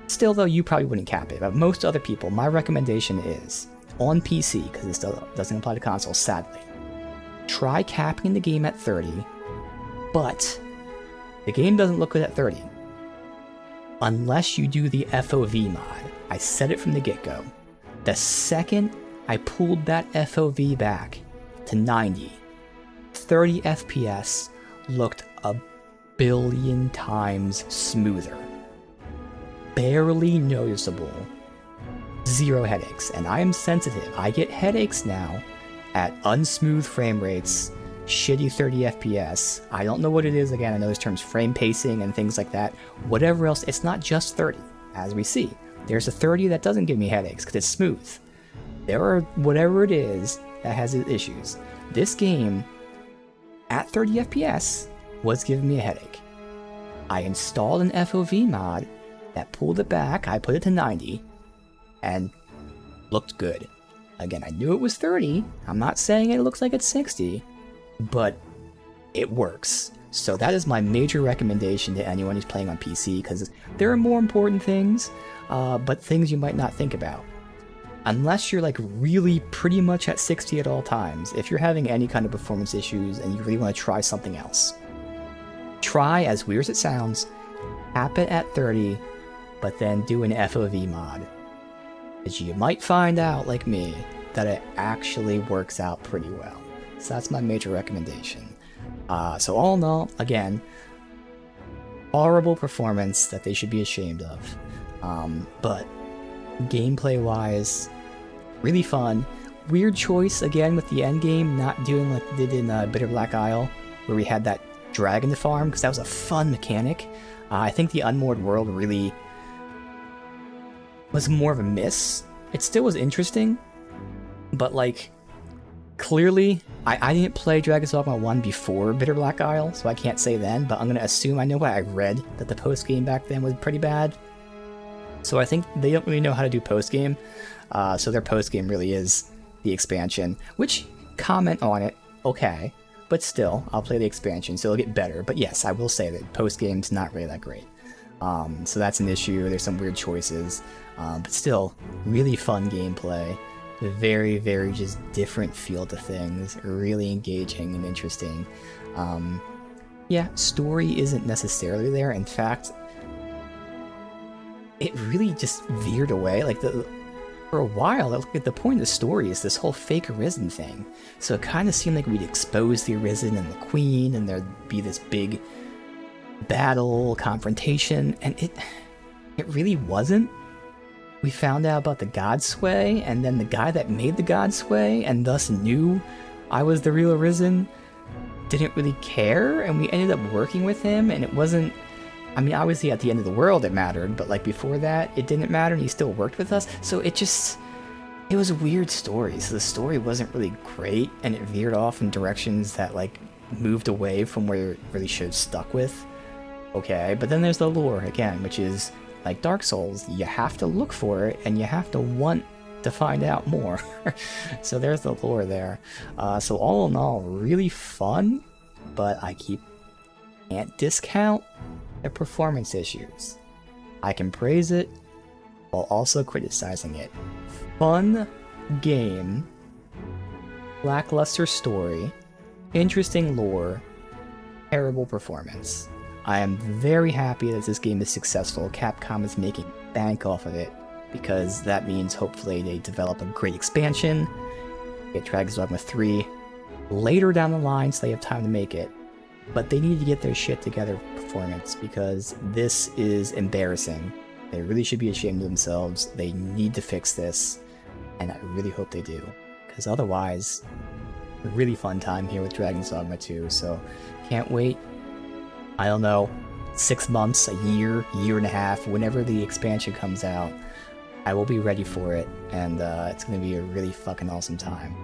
Still though, you probably wouldn't cap it, but most other people, my recommendation is, on PC, because it still doesn't apply to console, sadly, try capping the game at 30, but the game doesn't look good at 30. Unless you do the FOV mod. I said it from the get-go. The second I pulled that FOV back to 90, 30 FPS looked a billion times smoother. Barely noticeable. Zero headaches. And I am sensitive. I get headaches now at unsmooth frame rates, shitty 30 FPS. I don't know what it is. Again, I know there's terms frame pacing and things like that. Whatever else, it's not just 30, as we see. There's a 30 that doesn't give me headaches because it's smooth. There are whatever it is that has its issues. This game, at 30 FPS, was giving me a headache. I installed an FOV mod that pulled it back. I put it to 90 and looked good. Again, I knew it was 30. I'm not saying it looks like it's 60. But it works. So that is my major recommendation to anyone who's playing on PC, because there are more important things, but things you might not think about. Unless you're like really pretty much at 60 at all times, if you're having any kind of performance issues and you really want to try something else, try, as weird as it sounds, cap it at 30, but then do an FOV mod. Because you might find out, like me, that it actually works out pretty well. So that's my major recommendation. So all in all, again, horrible performance that they should be ashamed of. But gameplay-wise, really fun. Weird choice, again, with the endgame, not doing like they did in Bitter Black Isle, where we had that dragon to farm, because that was a fun mechanic. I think the Unmoored World really was more of a miss. It still was interesting, but like, clearly, I didn't play Dragon's Dogma 1 before Bitter Black Isle, so I can't say then, but I'm going to assume, I know what I read, that the post-game back then was pretty bad. So I think they don't really know how to do post-game, so their post-game really is the expansion, which, comment on it, okay, but still, I'll play the expansion, so it'll get better. But yes, I will say that post-game's not really that great. So that's an issue, there's some weird choices, but still, really fun gameplay. Very, very just different feel to things, really engaging and interesting. Yeah, story isn't necessarily there. In fact, it really just veered away. Like, for a while, like, the point of the story is this whole fake Arisen thing. So it kind of seemed like we'd expose the Arisen and the Queen, and there'd be this big battle, confrontation, and it really wasn't. we found out about the God Sway, and then the guy that made the God Sway, and thus knew I was the real Arisen, didn't really care, and we ended up working with him, and it wasn't... I mean, obviously at the end of the world it mattered, but like before that, it didn't matter, and he still worked with us, so it just... It was a weird story, so the story wasn't really great, and it veered off in directions that, like, moved away from where it really should have stuck with. Okay, but then there's the lore, again, which is, like Dark Souls, you have to look for it, and you have to want to find out more. So there's the lore there. So all in all, really fun, but I can't discount the performance issues. I can praise it, while also criticizing it. Fun game, lackluster story, interesting lore, terrible performance. I am very happy that this game is successful. Capcom is making bank off of it, because that means hopefully they develop a great expansion, get Dragon's Dogma 3 later down the line so they have time to make it. But they need to get their shit together for performance, because this is embarrassing. They really should be ashamed of themselves. They need to fix this, and I really hope they do, because otherwise, a really fun time here with Dragon's Dogma 2, so can't wait. I don't know, 6 months, a year, year and a half, whenever the expansion comes out, I will be ready for it, and it's going to be a really fucking awesome time.